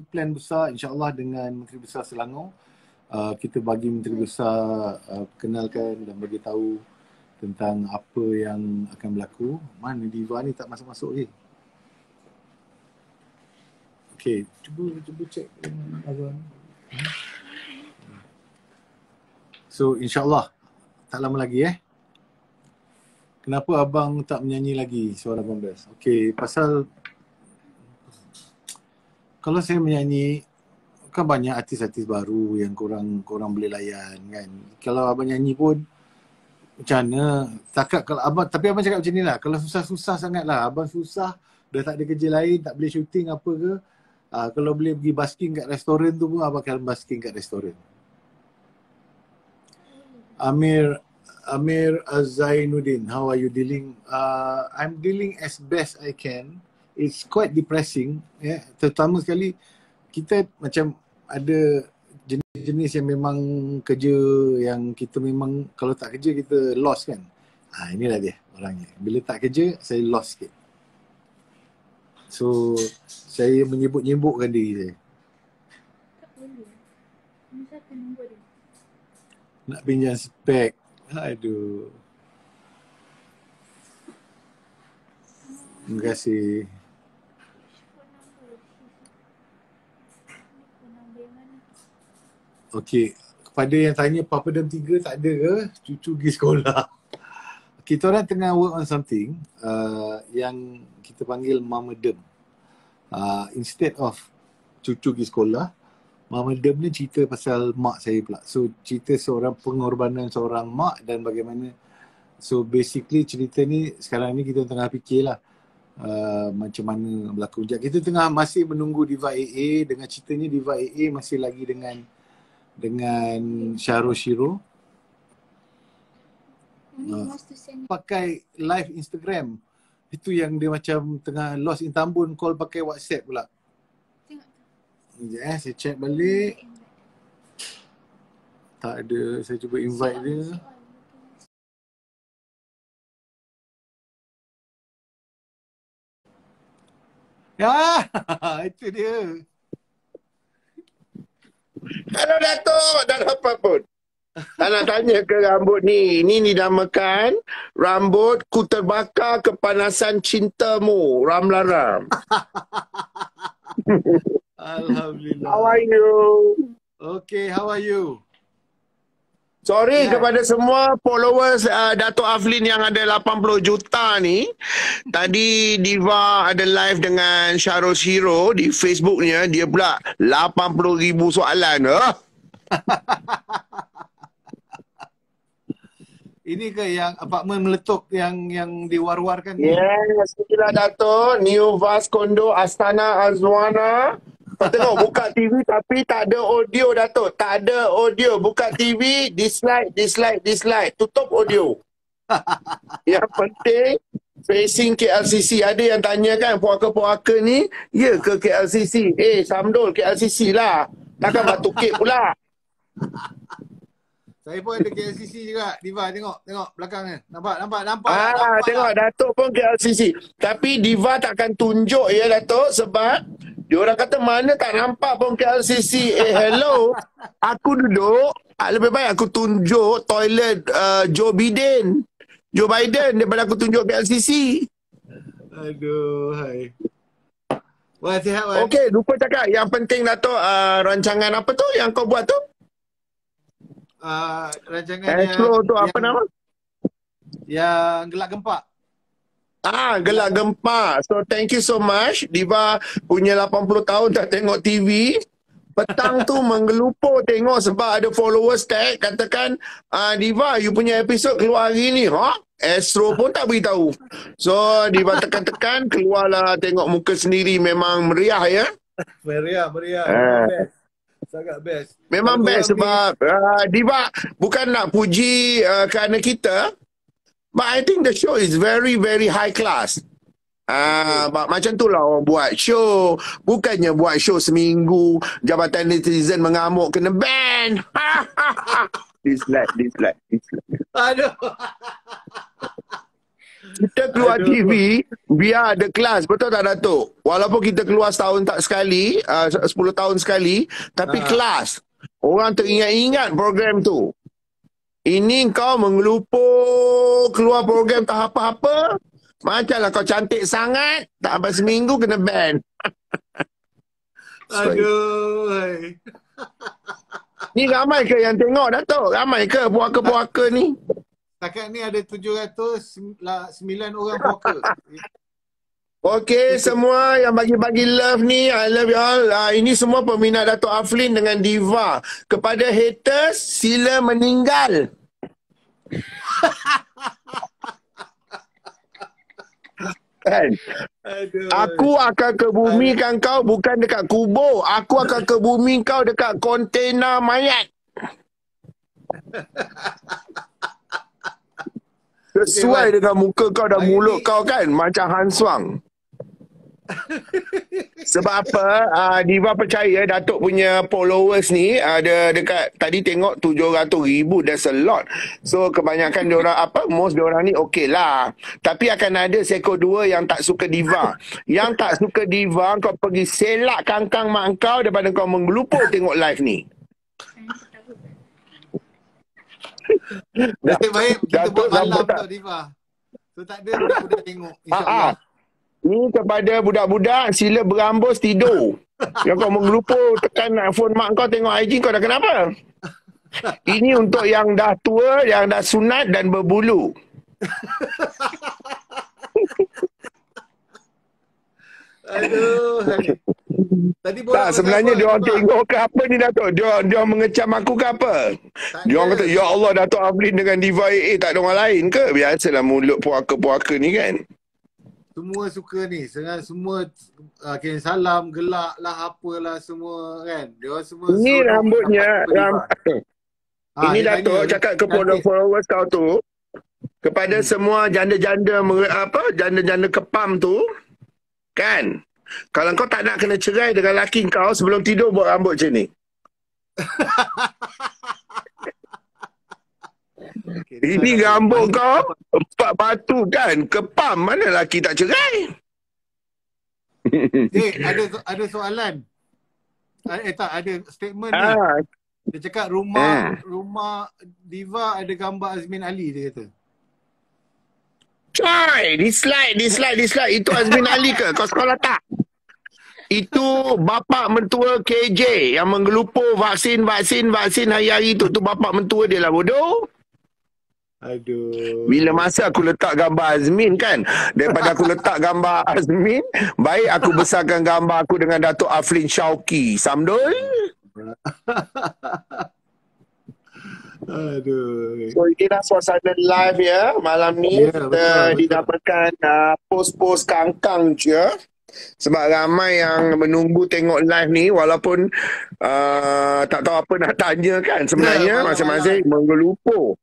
plan besar insyaAllah dengan Menteri Besar Selangor. Kita bagi Menteri Besar kenalkan dan bagi tahu tentang apa yang akan berlaku. Mana Diva ni tak masuk-masuk lagi. Okay, cuba cek Azwan. So insyaAllah tak lama lagi Kenapa abang tak menyanyi lagi suara Abang Best? Okay, pasal kalau saya menyanyi, kan banyak artis-artis baru yang korang boleh layan kan. Kalau abang nyanyi pun, macam mana? Takkan kalau abang, tapi abang cakap macam ni lah, kalau susah-susah sangat lah, abang susah, dah tak ada kerja lain, tak boleh syuting apa ke, kalau boleh pergi basking kat restoran tu pun, abang akan basking kat restoran. Amir Azainuddin, how are you dealing? I'm dealing as best I can. It's quite depressing, terutama sekali kita macam ada jenis-jenis yang memang kerja yang kita memang kalau tak kerja kita lost kan. Inilah dia orangnya. Bila tak kerja saya lost sikit. So saya menyibuk-nyibukkan diri saya. Tak boleh. Mesti akan nombor dia. Nak pinjam spek. Aduh. Terima kasih. Okey, kepada yang tanya Papa Dem 3 tak ada ke cucu pergi sekolah? Kita orang tengah work on something yang kita panggil Mama Dem. Instead of cucu pergi sekolah, Mama Dem ni cerita pasal mak saya pula. So cerita seorang pengorbanan seorang mak dan bagaimana. So basically cerita ni sekarang ni kita tengah fikirlah macam mana berlaku. Kita tengah masih menunggu Diva AA dengan ceritanya Diva AA masih lagi dengan Syarul Shiro. Pakai live Instagram. Itu yang dia macam tengah lost in Tambun, call pakai WhatsApp pula. Sekejap saya check balik. Tak ada, saya cuba invite dia. Ya, itu dia. Hello Datuk, tak ada apa pun. Tak nak tanya ke rambut ni. Ini dinamakan rambut ku terbakar kepanasan cintamu, Ramlaram. Alhamdulillah. How are you? Okay, how are you? Sorry kepada semua followers Dato' Aflin yang ada 80 juta ni. Tadi Diva ada live dengan Syarul Shiro di Facebooknya. Dia pula 80,000 soalan. Ini ke yang apartmen meletup yang diwar-warkan ni? Yes, inilah Dato'. New Vast Condo Astana Azwana. Kau tengok buka TV tapi tak ada audio Datuk. Tak ada audio. Buka TV, dislike. Tutup audio. Yang penting facing KLCC. Ada yang tanya kan puaka-puaka ni, ya ke KLCC? Samdol KLCC lah. Takkan Batu Kek pula. Saya pun ada KLCC juga. Diva tengok belakangnya. Nampak. Tengok Datuk pun KLCC. Tapi Diva takkan tunjuk ya Datuk sebab dia orang kata mana tak nampak pun KLCC. Hello. Aku duduk. Lebih baik aku tunjuk toilet Joe Biden daripada aku tunjuk KLCC. Aduh, hai. Wah, sihat Wan. Okey, lupa cakap. Yang penting Datuk, rancangan apa tu yang kau buat tu? Rancangan Astro tu apa nama? Yang Gelak Gempak. Gelak Gempak. So thank you so much. Diva punya 80 tahun tak tengok TV. Petang tu menggelupur tengok sebab ada followers tag katakan Diva you punya episod keluar hari ni. Astro pun tak beritahu. So Diva tekan-tekan keluarlah tengok muka sendiri memang meriah ya. Meriah. Sangat best. Memang best sebab Diva bukan nak puji kerana kita. But I think the show is very, very high class. Macam tu lah orang buat show. Bukannya buat show seminggu, Jabatan Netizen mengamuk, kena ban. dislike. Aduh. Kita keluar Aduh. TV, biar ada kelas. Betul tak, Datuk? Walaupun kita keluar setahun tak sekali, 10 tahun sekali, tapi kelas. Orang teringat-ingat program tu. Ini kau mengelupur keluar program tak apa-apa. Macamlah kau cantik sangat, tak sampai seminggu kena ban. Aduh. Ni ramai ke yang tengok, Datuk? Ramai ke puaka-puaka ni? Setakat ni ada 709 orang puaka. Okey, semua yang bagi-bagi love ni, I love you all. Ini semua peminat Datuk Aflin dengan Diva. Kepada haters, sila meninggal. Kan? Aduh. Aku akan kebumikan kau bukan dekat kubur. Aku akan kebumi kau dekat kontena mayat. Sesuai dengan muka kau dan mulut kau kan, macam Han Swang. Sebab apa? Diva percaya Datuk punya followers ni ada dekat, tadi tengok 700,000. That's a lot. So kebanyakan diorang most diorang ni okey lah. Tapi akan ada seekor dua yang tak suka Diva. Yang tak suka Diva, kau pergi selak kangkang mak kau daripada kau menggelupur tengok live ni. Nasib baik kita Datuk buat malam sampai tau, Diva. So tak ada budak-budak tengok, insyaAllah. Ni kepada budak-budak, sila berambus tidur. Yang kau menggelupur tekan phone mak kau tengok IG, kau dah kenapa? Ini untuk yang dah tua, yang dah sunat dan berbulu. Aduh. Tadi Tak, sebenarnya dia orang tengok ke apa ni, Datuk? Dia mengecam aku ke apa? Dia orang kata, ya Allah, Datuk Aflin dengan Diva AA tak ada orang lain ke? Biasalah mulut puaka-puaka ni kan. Semua suka ni. Semua kirim salam, gelak lah, apalah semua kan. Dia orang semua Ini rambutnya. Ini dia Datuk tanya, cakap kepada followers kau tu. Kepada semua janda-janda janda-janda kepam tu. Kan? Kalau kau tak nak kena cerai dengan laki kau, sebelum tidur buat rambut macam ni. Okay, Ini rambut kau 4 batu kan? Kepam, mana laki tak cerai? ada soalan. Tak, ada statement ni. Dia cakap rumah Diva ada gambar Azmin Ali, dia kata. Coy, dislike. Itu Azmin Ali ke? Kau sekolah tak? Itu bapa mentua KJ yang menggelupur vaksin hari-hari tu. Tu bapa mentua dia lah, bodoh. Aduh. Bila masa aku letak gambar Azmin kan, daripada aku letak gambar Azmin, baik aku besarkan gambar aku dengan Datuk Aflin Syauqi. Samdul. Aduh. So inilah suasana live ya malam ni. Kita didapatkan post-post kangkang je. Sebab ramai yang menunggu tengok live ni, walaupun tak tahu apa nak tanya kan. Sebenarnya masing-masing menggelupur.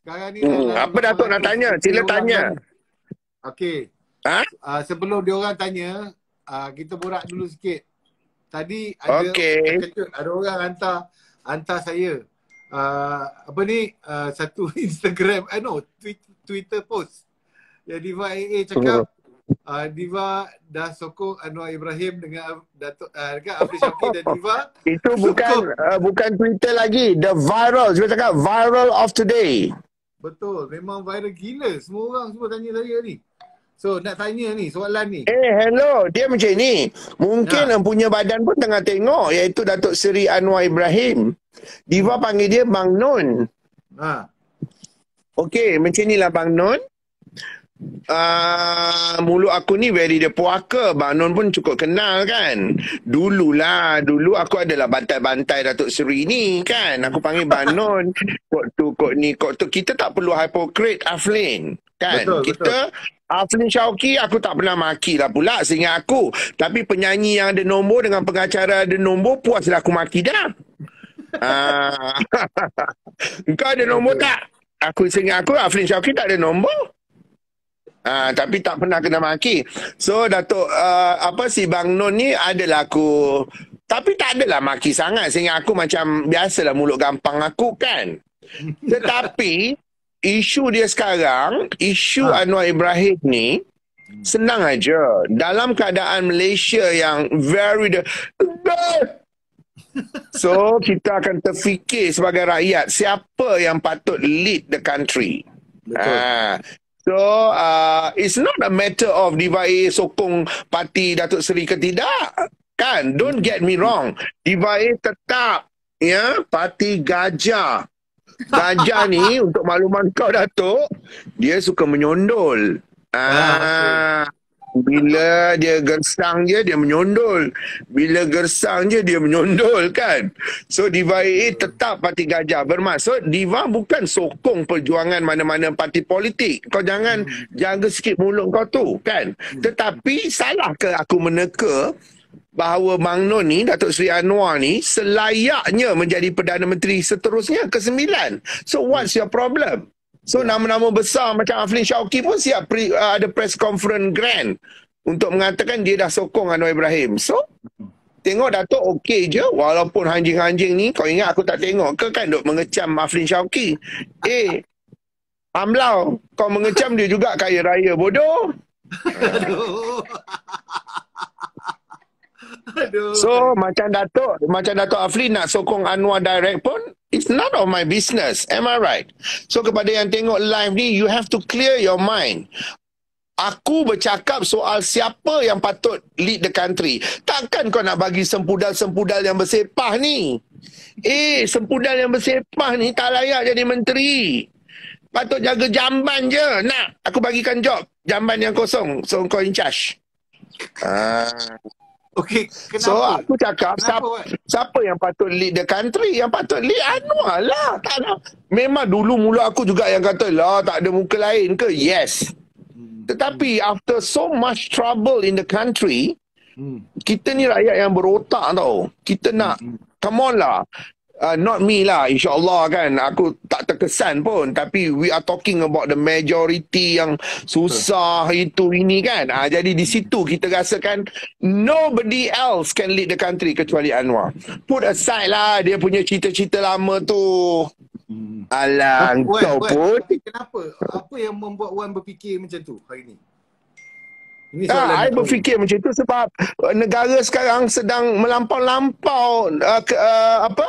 Sekarang ni apa Datuk nak tanya? Sila tanya. Okey. Sebelum dia orang tanya, kita borak dulu sikit. Tadi ada orang hantar saya satu Instagram, Twitter post. Ya, Diva AA cakap Diva dah sokong Anwar Ibrahim dengan Datuk Aflin Syauqi dan Diva. Itu bukan Twitter lagi, the viral. Dia cakap viral of today. Betul, memang viral gila. Semua orang tanya saya ni. So nak tanya ni, soalan ni. Hello, dia macam ni. Mungkin yang punya badan pun tengah tengok, iaitu Datuk Seri Anwar Ibrahim. Diva panggil dia Bang Nun. Okey, macam ni lah Bang Nun. Mulut aku ni very dia puaka. Bang Nun pun cukup kenal kan. Dulu aku adalah bantai-bantai Datuk Seri ni kan. Aku panggil Bang Nun. Kok ni. Kita tak perlu hypocrite Aflin kan. Kita Aflin Syauqi aku tak pernah maki lah pula seingat aku. Tapi penyanyi yang ada nombor dengan pengacara ada nombor, puaslah aku maki dah. Kau ada nombor tak? Aku seingat aku Aflin Syauqi tak ada nombor. Tapi tak pernah kena maki. So Datuk si Bang Nun ni adalah aku, tapi tak adalah maki sangat. Sehingga aku macam biasalah mulut gampang aku kan. Tetapi isu dia sekarang, isu Ha. Anwar Ibrahim ni senang aja. Dalam keadaan Malaysia yang so kita akan terfikir sebagai rakyat siapa yang patut lead the country. Betul. So it's not a matter of Diva A sokong parti Datuk Seri ke tidak. Kan, don't get me wrong. Diva A tetap parti gajah. Gajah ni untuk makluman kau Datuk, dia suka menyondol. Bila dia gersang je, dia menyondol. Bila gersang je, dia menyondol kan. So Diva A tetap parti gajah. Bermaksud Diva bukan sokong perjuangan mana-mana parti politik. Kau jangan jaga sikit mulut kau tu kan. Tetapi salah ke aku meneka bahawa Bang Non ni, Datuk Seri Anwar ni selayaknya menjadi Perdana Menteri seterusnya ke-9. So what's your problem? So nama-nama besar macam Aflin Shauki pun siap ada press conference grand untuk mengatakan dia dah sokong Anwar Ibrahim. So tengok Datuk okey je, walaupun anjing-anjing ni kau ingat aku tak tengok ke kan duk mengecam Aflin Shauki. Amlau, kau mengecam dia juga kaya raya bodoh. Aduh. Aduh. So macam Datuk Aflin nak sokong Anwar direct pun, it's none of my business. Am I right? So kepada yang tengok live ni, you have to clear your mind. Aku bercakap soal siapa yang patut lead the country. Takkan kau nak bagi sempudal-sempudal yang bersepah ni. Sempudal yang bersepah ni tak layak jadi menteri. Patut jaga jamban je. Nak, aku bagikan job. Jamban yang kosong. So kau in charge. Okey, kenapa? So aku cakap Kenapa, siapa yang patut lead the country? Yang patut lead Anwar lah. Tak nak. Memang dulu mula aku juga yang kata lah tak ada muka lain ke? Yes. Tetapi after so much trouble in the country, kita ni rakyat yang berotak tau. Kita nak, come on lah. Not me lah, insyaAllah kan. Aku tak terkesan pun. Tapi we are talking about the majority yang susah itu ini kan. Jadi di situ kita rasakan nobody else can lead the country kecuali Anwar. Put aside lah dia punya cita-cita lama tu. Alah, kau pun. Kenapa? Apa yang membuat Wan berfikir macam tu hari ni? Ini I berfikir macam tu sebab negara sekarang sedang melampau-lampau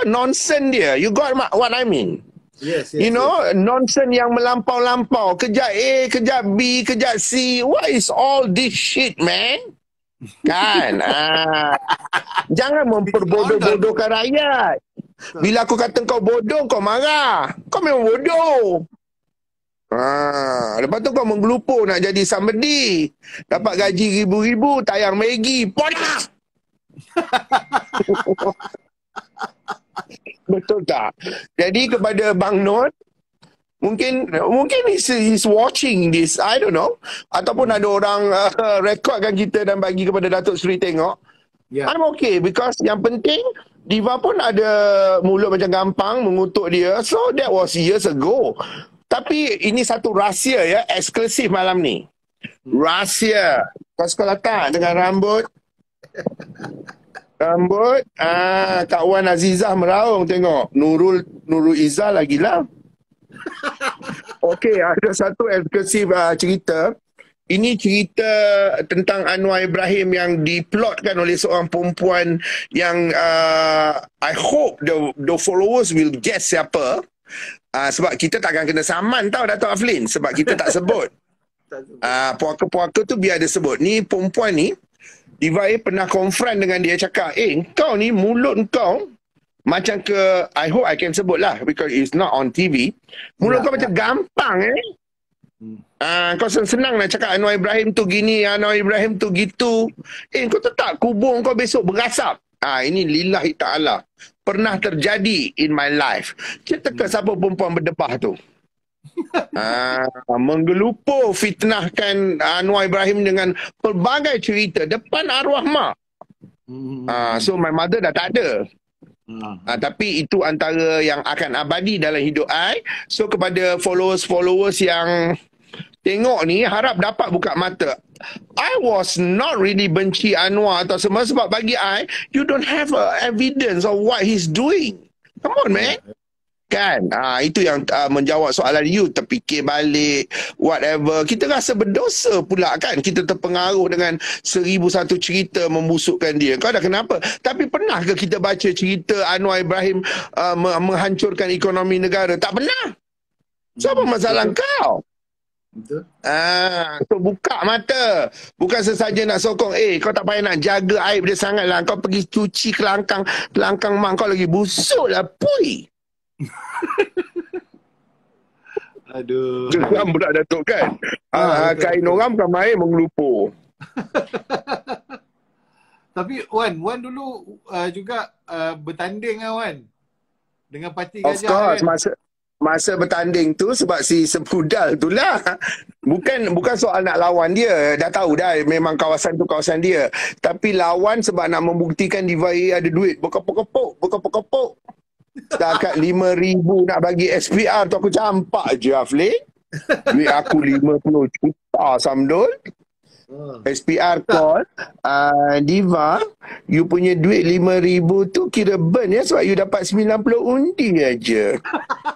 nonsense dia. You got what I mean? Yes, You know, nonsense yang melampau-lampau. Kejap A, kejap B, kejap C. What is all this shit, man? Kan? Jangan memperbodoh-bodohkan rakyat. Bila aku kata kau bodoh, kau marah. Kau memang bodoh. Lepas tu kau menggelupur nak jadi somebody. Dapat gaji ribu-ribu, tayang Maggi. Podah! Betul tak? Jadi kepada Bang Non, mungkin he's watching this, I don't know. Ataupun ada orang rekodkan kita dan bagi kepada Datuk Seri tengok. I'm okay because yang penting Diva pun ada mulut macam gampang mengutuk dia. So that was years ago. Tapi ini satu rahsia ya, eksklusif malam ni. Rahsia. Kau sekolah tak dengan rambut? Kak Wan Azizah meraung tengok. Nurul Izzah lagi lah. Okey, ada satu eksklusif cerita. Ini cerita tentang Anwar Ibrahim yang diplotkan oleh seorang perempuan yang I hope the followers will guess siapa. Sebab kita takkan kena saman tau Datuk Aflin. Sebab kita tak sebut. Puaka-puaka tu biar dia sebut. Ni perempuan ni, Diva A pernah confront dengan dia cakap, kau ni mulut kau macam ke, I hope I can sebut lah because it's not on TV. Mulut kau macam gampang kau senang nak cakap Anwar Ibrahim tu gini, Anwar Ibrahim tu gitu. Kau tetap kubur kau besok berasap. Ini lillahi ta'ala. Pernah terjadi in my life. Kita ke siapa perempuan berdebah tu? Menggelupur fitnahkan Anwar Ibrahim dengan pelbagai cerita depan arwah mak. So my mother dah tak ada. Tapi itu antara yang akan abadi dalam hidup I. So kepada followers yang tengok ni, harap dapat buka mata. I was not really benci Anwar atau semua sebab bagi I, you don't have evidence of what he's doing. Come on, man. Kan? Itu yang menjawab soalan you. Terfikir balik, whatever. Kita rasa berdosa pula kan. Kita terpengaruh dengan 1001 cerita membusukkan dia. Kau dah kenapa? Tapi pernah ke kita baca cerita Anwar Ibrahim menghancurkan ekonomi negara? Tak pernah. So apa masalah kau? Betul. So buka mata. Bukan sesaja nak sokong. Kau tak payah nak jaga aib dia sangat lah. Kau pergi cuci kelangkang mak kau lagi busuk lah. Pui. Aduh. Geram pula Datuk kan. Kain orang bukan main mengelupur. Tapi Wan dulu juga bertanding kan Wan? Dengan parti Of gajah course, kan? masa bertanding tu sebab si Sempudal tu lah. Bukan soal nak lawan dia. Dah tahu dah memang kawasan tu kawasan dia. Tapi lawan sebab nak membuktikan Diva AA ada duit. Berkepuk-kepuk. Setakat 5,000 nak bagi SPR tu aku campak je Aflin. Duit aku 50 juta Samdul. SPR call Diva, you punya duit 5,000 tu kira burn ya sebab you dapat 90 undi aja.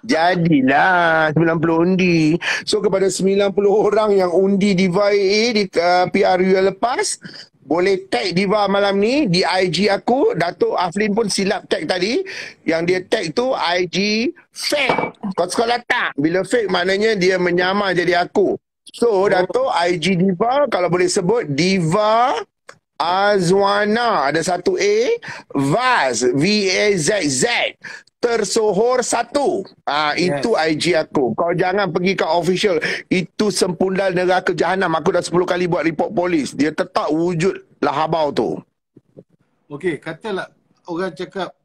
Jadilah 90 undi. So kepada 90 orang yang undi Diva AA di PRU yang lepas, boleh tag Diva malam ni di IG aku. Datuk Aflin pun silap tag tadi. Yang dia tag tu IG fake. Kau sekolah tak? Bila fake maknanya dia menyamar jadi aku. So Datuk IG Diva kalau boleh sebut Diva Azwana ada satu A, Vaz VAZZ tersohor 1. Itu IG aku. Kau jangan pergi ke official. Itu Sempundal neraka jahanam. Aku dah 10 kali buat report polis. Dia tetap wujud lahabau tu. Okey, katalah orang cakap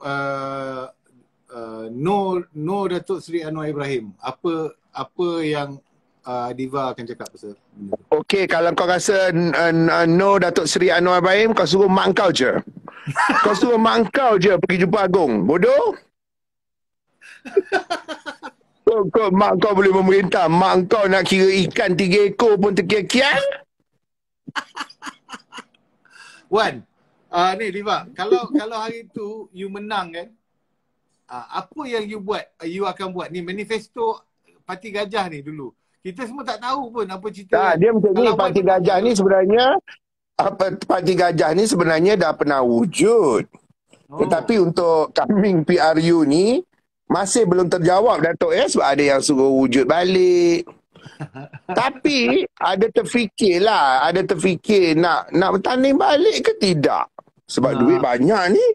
no Datuk Seri Anwar Ibrahim. Apa yang Diva akan cakap pasal benda tu? Okey, kalau kau rasa no Datuk Seri Anwar Ibrahim, kau suruh mak kau je. Kau suruh mak kau je pergi jumpa Agong. Bodoh. Kau mak kau boleh memerintah. Mak kau nak kira ikan 3 ekor pun terkian-kian. Wan, ni Diva, kalau hari tu you menang kan, apa yang you buat, you akan buat ni manifesto Parti Gajah ni dulu. Kita semua tak tahu pun apa cerita. Dia macam ni, Parti Gajah ni sebenarnya Parti Gajah ni sebenarnya dah pernah wujud. Tetapi untuk coming PRU ni masih belum terjawab Datuk sebab ada yang suruh wujud balik. Tapi ada terfikir nak bertanding balik ke tidak? Sebab duit banyak ni.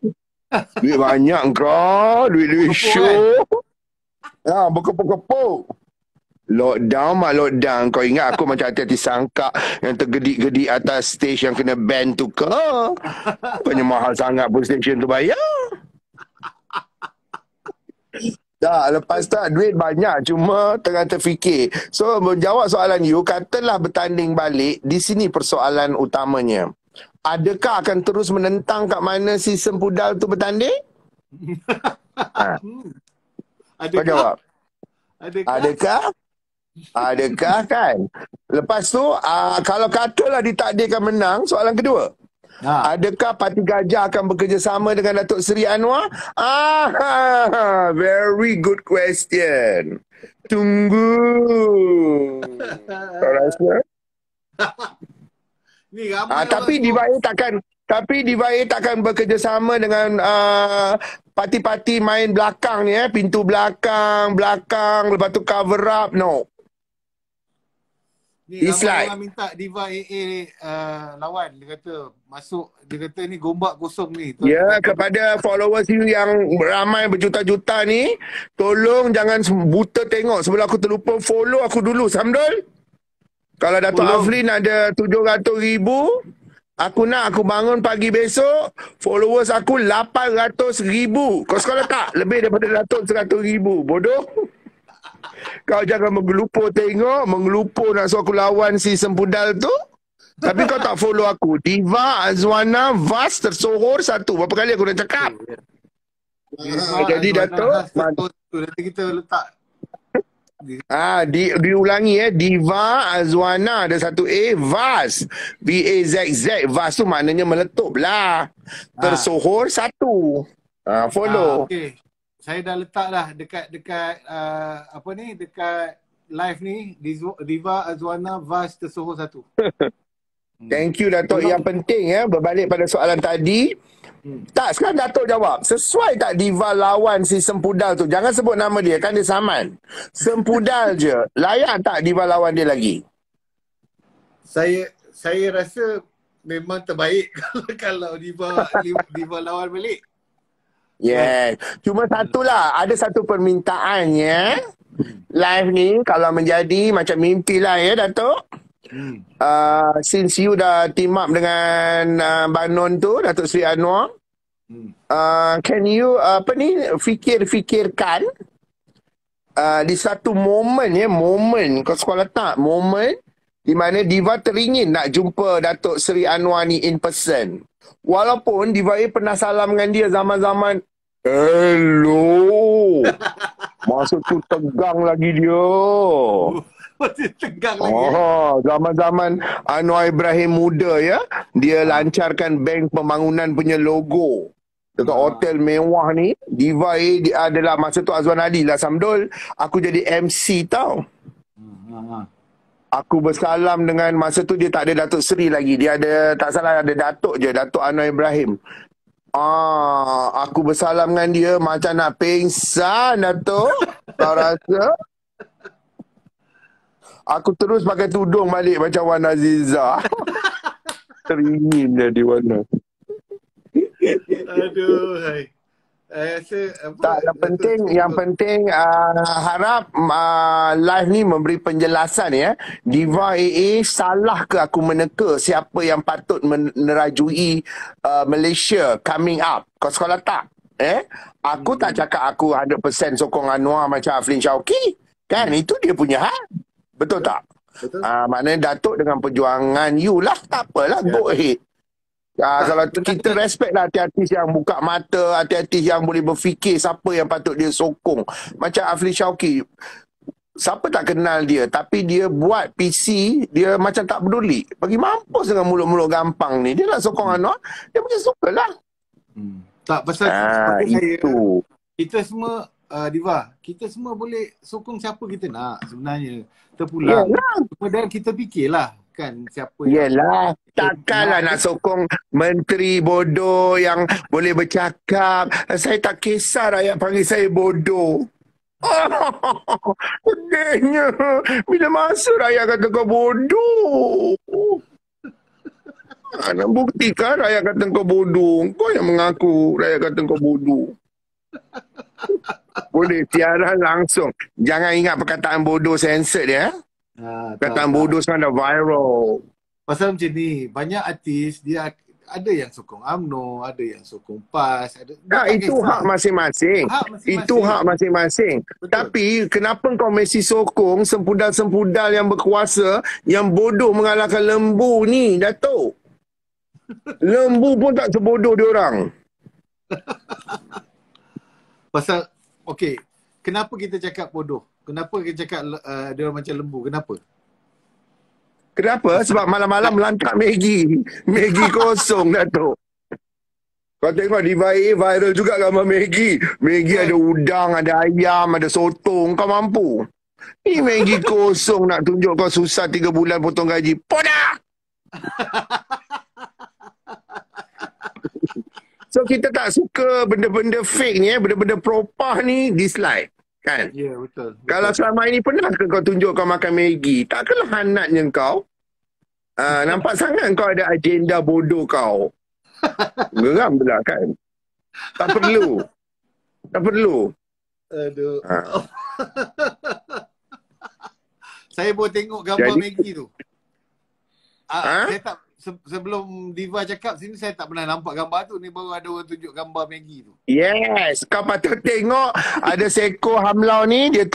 Duit banyak kau, duit show. Berkepuk-kepuk. Lockdown. Kau ingat aku macam hati-hati sangka yang tergedik-gedik atas stage yang kena ban tu ke? Bukannya mahal sangat pun station tu bayar. Lepas tu duit banyak cuma tengah terfikir. So menjawab soalan you, katalah bertanding balik, di sini persoalan utamanya. Adakah akan terus menentang kat mana si Sempudal tu bertanding? Kau jawab. Adakah kan? Lepas tu kalau katalah ditakdirkan menang, soalan kedua. Adakah Parti Gajah akan bekerjasama dengan Datuk Seri Anwar? Very good question. Tunggu. Kau rasa? Ni ramai tapi Diva AA takkan bekerjasama dengan parti-parti main belakang ni pintu belakang, lepas tu cover up. No. Ni ramai orang minta Diva AA lawan. Dia kata masuk, dia kata ni gombak kosong ni. Kepada followers you yang ramai berjuta-juta ni, tolong jangan buta tengok. Sebelum aku terlupa, follow aku dulu Samdul. Kalau Datuk Aflin ada 700,000, aku bangun pagi besok, followers aku 800,000. Kau sekolah tak? Lebih daripada Datuk 100,000. Bodoh. Kau jangan mengelupur tengok, mengelupur nak suruh aku lawan si Sempudal tu. Tapi kau tak follow aku. Diva Azwana Vaz tersohor 1. Berapa kali aku dah cakap? Jadi Datuk, nanti kita letak diulangi Diva Azwana ada satu A, Vaz VAZZ. Vaz tu maknanya meletup lah. Tersohor 1. Follow. saya dah letak dah dekat apa ni, dekat live ni, Diva Azwana Vas Tersohor 1. Thank you Datuk. Yang penting berbalik pada soalan tadi. Tak, sekarang Datuk jawab. Sesuai tak Diva lawan si Sempudal tu? Jangan sebut nama dia, kan dia saman. Sempudal je. Layak tak Diva lawan dia lagi? Saya rasa memang terbaik kalau Diva lawan balik. Yes. Cuma satulah, ada satu permintaannya. Live ni kalau menjadi macam mimpi lah ya Datuk. Since you dah team up dengan Banon tu, Datuk Seri Anwar, can you fikirkan di satu momen kau sekolah tak, momen di mana Diva teringin nak jumpa Datuk Seri Anwar ni in person. Walaupun Diva pernah salam dengan dia zaman-zaman hello. Masa tu tegang lagi dia. Masih tegang lagi. Zaman-zaman Anwar Ibrahim muda ya. Dia lancarkan bank pembangunan punya logo dekat hotel mewah ni. Diva dia adalah masa tu Azwan Ali lah Samdul. Aku jadi MC tau. Aku bersalam dengan, masa tu dia tak ada Datuk Seri lagi. Dia ada, tak salah ada Datuk je, Datuk Anwar Ibrahim. Aku bersalam dengan dia macam nak pingsan Datuk. Kau rasa? Aku terus pakai tudung balik macam Wan Aziza. Teringin dia di Wana. Aduh, hai. Rasa apa? Tak, yang penting harap live ni memberi penjelasan ya. Diva AA salah ke aku meneka siapa yang patut menerajui Malaysia coming up. Kau sekolah tak? Aku tak cakap aku 100% sokong Anwar macam Aflin Syauqi. Kan itu dia punya hak. Betul tak? Betul. Maknanya Datuk dengan perjuangan you lah. Tak apalah, go ahead. Kalau kita respect lah artis-artis yang buka mata, artis-artis yang boleh berfikir siapa yang patut dia sokong. Macam Aflin Syauqi, siapa tak kenal dia, tapi dia buat PC, dia macam tak peduli. Bagi mampus dengan mulut-mulut gampang ni. Dia nak sokong Anwar, dia punya suka lah. Tak, pasal itu. Kita semua, Diva, kita semua boleh sokong siapa kita nak sebenarnya. Terpulang. Dan kita fikirlah. Kan siapa yelah, takkanlah nak sokong menteri bodoh yang boleh bercakap. Saya tak kisah rakyat panggil saya bodoh. Pedihnya bila masa rakyat kata kau bodoh. Nak buktikan rakyat kata kau bodoh. Kau yang mengaku rakyat kata kau bodoh. Boleh siaran langsung. Jangan ingat perkataan bodoh censored ya. Perkataan bodoh sekarang dah viral. Pasal macam ni, banyak artis dia ada yang sokong UMNO, ada yang sokong PAS, itu hak masing-masing. Itu hak masing-masing. Tapi kenapa kau mesti sokong sempudal-sempudal yang berkuasa yang bodoh mengalahkan lembu ni, Datuk? Lembu pun tak sebodoh diorang. Pasal okey, kenapa kita cakap bodoh? Kenapa kita cakap dia orang macam lembu? Kenapa? Kenapa? Sebab malam-malam melantak Maggi. Maggi kosong, Datuk. Kau tengok Diva AA viral juga gambar Maggi. Maggi ada udang, ada ayam, ada sotong. Kau mampu? Ni Maggi kosong nak tunjuk kau susah 3 bulan potong gaji. Podah! So kita tak suka benda-benda fake ni, benda-benda propah ni, dislike. Kan? Ya, betul. Kalau selama ini pernah ke kau tunjuk kau makan Maggi? Takkanlah hanatnya kau. Nampak sangat kau ada agenda bodoh kau. Geram pula kan? Tak perlu. Tak perlu. Aduh. Saya boleh tengok gambar Maggi tu. Saya tak, sebelum Diva cakap sini, saya tak pernah nampak gambar tu. Ni baru ada orang tunjuk gambar Maggi tu. Yes, kau patut tengok. Ada seekor hamlau ni, dia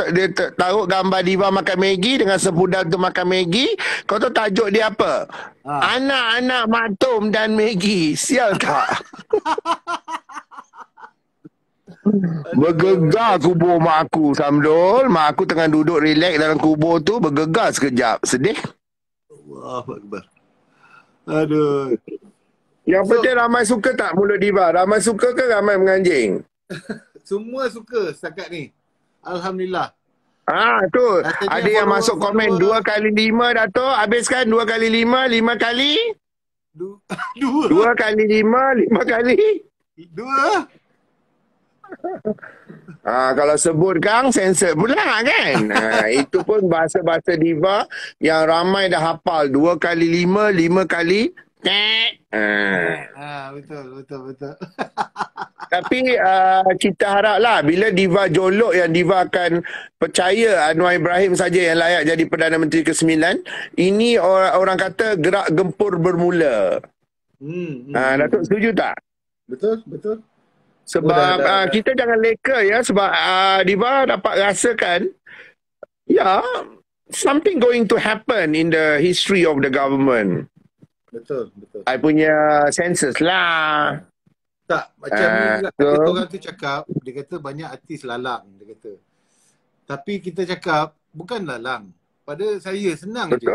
taruh gambar Diva makan Maggi dengan sepudal tu makan Maggi. Kau tahu tajuk dia apa? Anak-anak Matum dan Maggi. Sial tak? Bergegar kubur mak aku, Samdul. Mak aku tengah duduk relax dalam kubur tu, bergegar sekejap. Sedih. Allahuakbar. Aduh. Yang penting ramai suka tak mulut Diva? Ramai suka ke ramai menganjing? Semua suka setakat ni. Alhamdulillah. Tu Rasanya ada yang masuk komen 2 kali 5 Dato'. Habiskan 2 kali 5, 5 kali. Dua. 2 kali 5, 5 kali. Dua. Kalau sebut Kang, sensor pula kan. Itu pun bahasa-bahasa diva yang ramai dah hafal. 2 kali 5, 5 kali. Betul. Tapi kita haraplah bila diva jolok yang diva akan percaya Anwar Ibrahim saja yang layak jadi Perdana Menteri ke-9. Ini orang kata gerak gempur bermula. Datuk setuju tak? Betul. Sebab kita jangan leka ya. Sebab diva dapat rasakan something going to happen in the history of the government. Betul. I punya senses lah. Tak, macam ni juga. Kita orang tu cakap, dia kata banyak artis lalang, dia kata. Tapi kita cakap, bukan lalang. Pada saya senang je.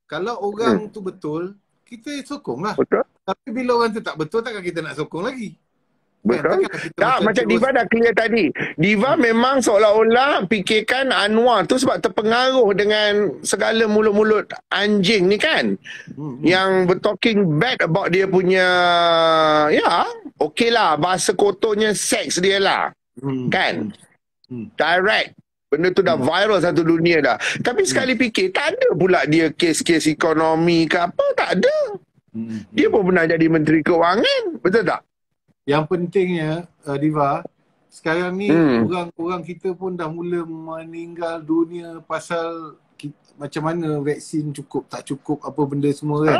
Kalau orang tu betul, kita sokong lah. Betul. Tapi bila orang tu tak betul, takkan kita nak sokong lagi. Betul. Tak, macam Diva dah clear tadi. Diva memang seolah-olah fikirkan Anwar tu sebab terpengaruh dengan segala mulut-mulut anjing ni kan. Yang talking bad about dia punya, okey lah, bahasa kotornya seks dia lah. Kan? Direct. Benda tu dah viral satu dunia dah. Tapi sekali fikir, tak ada pula dia kes-kes ekonomi ke apa, tak ada. Dia pun pernah jadi Menteri Kewangan. Betul tak? Yang pentingnya, Diva, sekarang ni orang kita pun dah mula meninggal dunia pasal macam mana vaksin cukup, tak cukup, apa benda semua kan.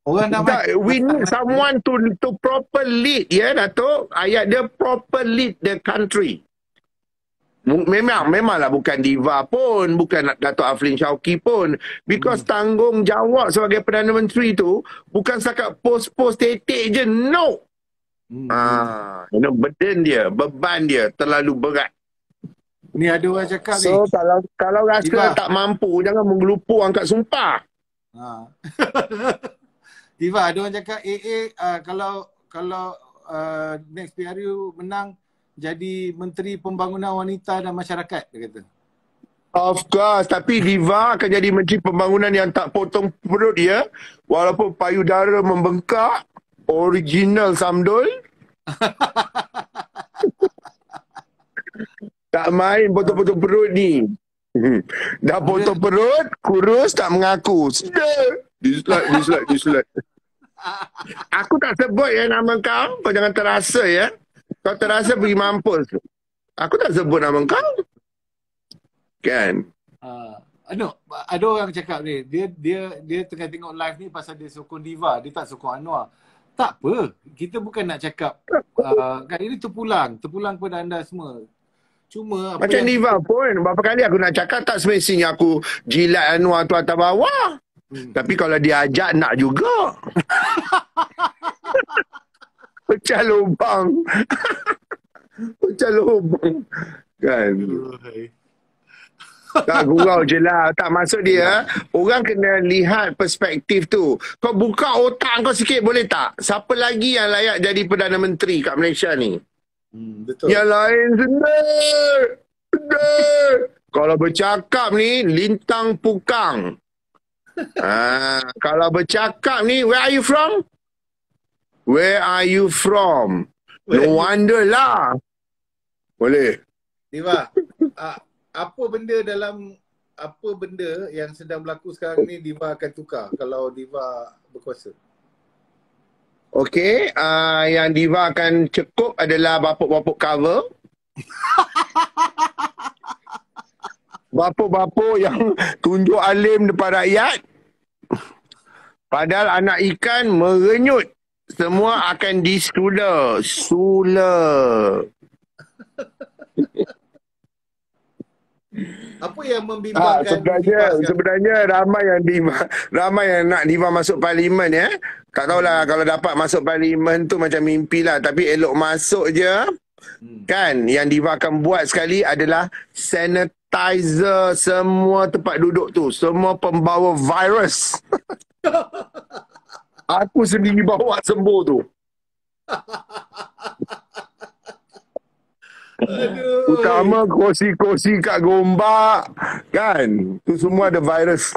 Orang dah we need someone to proper lead, Datuk. Ayat dia proper lead the country. Memanglah bukan Diva pun, bukan Datuk Aflin Shauki pun. Because tanggungjawab sebagai Perdana Menteri tu bukan setakat post-post tetek je, no. Beban dia terlalu berat. Ni ada orang cakap ni. So kalau rasa Diva tak mampu, jangan menggelupur angkat sumpah. Diva, ada orang cakap kalau next PRU menang jadi Menteri Pembangunan Wanita dan Masyarakat, dia kata. Of course, tapi Diva akan jadi Menteri Pembangunan yang tak potong perut dia, walaupun payudara membengkak. Original Samdul. Tak main potong-potong perut ni. Dah potong perut, kurus, tak mengaku. Dislike. Aku tak sebut nama kau. Kau jangan terasa ya. Kau terasa pergi mampus. Aku tak sebut nama kau. Kan? Ada orang cakap ni, dia tengah tengok live ni pasal dia sokong Diva, dia tak sokong Anwar. Tak apa, kita bukan nak cakap kan ini terpulang kepada anda semua. Cuma apa macam Diva pun, berapa kali aku nak cakap tak semestinya aku jilat Anwar tu atas bawah. Tapi kalau dia ajak nak juga. Pecah lubang. Pecah lubang. Kan? Tak gurau je lah. Tak, maksud dia orang kena lihat perspektif tu. Kau buka otak kau sikit boleh tak? Siapa lagi yang layak jadi Perdana Menteri kat Malaysia ni? Betul. Yang lain senang. Kalau bercakap ni lintang pukang. Kalau bercakap ni, where are you from? Where are you from? No wonder lah. Boleh. Diva, apa benda yang sedang berlaku sekarang ni Diva akan tukar kalau Diva berkuasa? Okey, yang Diva akan cekup adalah bapuk-bapuk cover. Bapuk-bapuk yang tunjuk alim depan rakyat. Padahal anak ikan merenyut. Semua akan disula. Apa yang membimbangkan sebenarnya ramai yang nak Diva masuk parlimen ya. Tak tahulah kalau dapat masuk parlimen tu macam mimpi lah, tapi elok masuk je. Kan yang Diva akan buat sekali adalah sanitizer semua tempat duduk tu, semua pembawa virus. Aku sendiri bawa sembuh tu. Aduh. Utama kursi-kursi kat Gombak. Kan? Tu semua ada virus.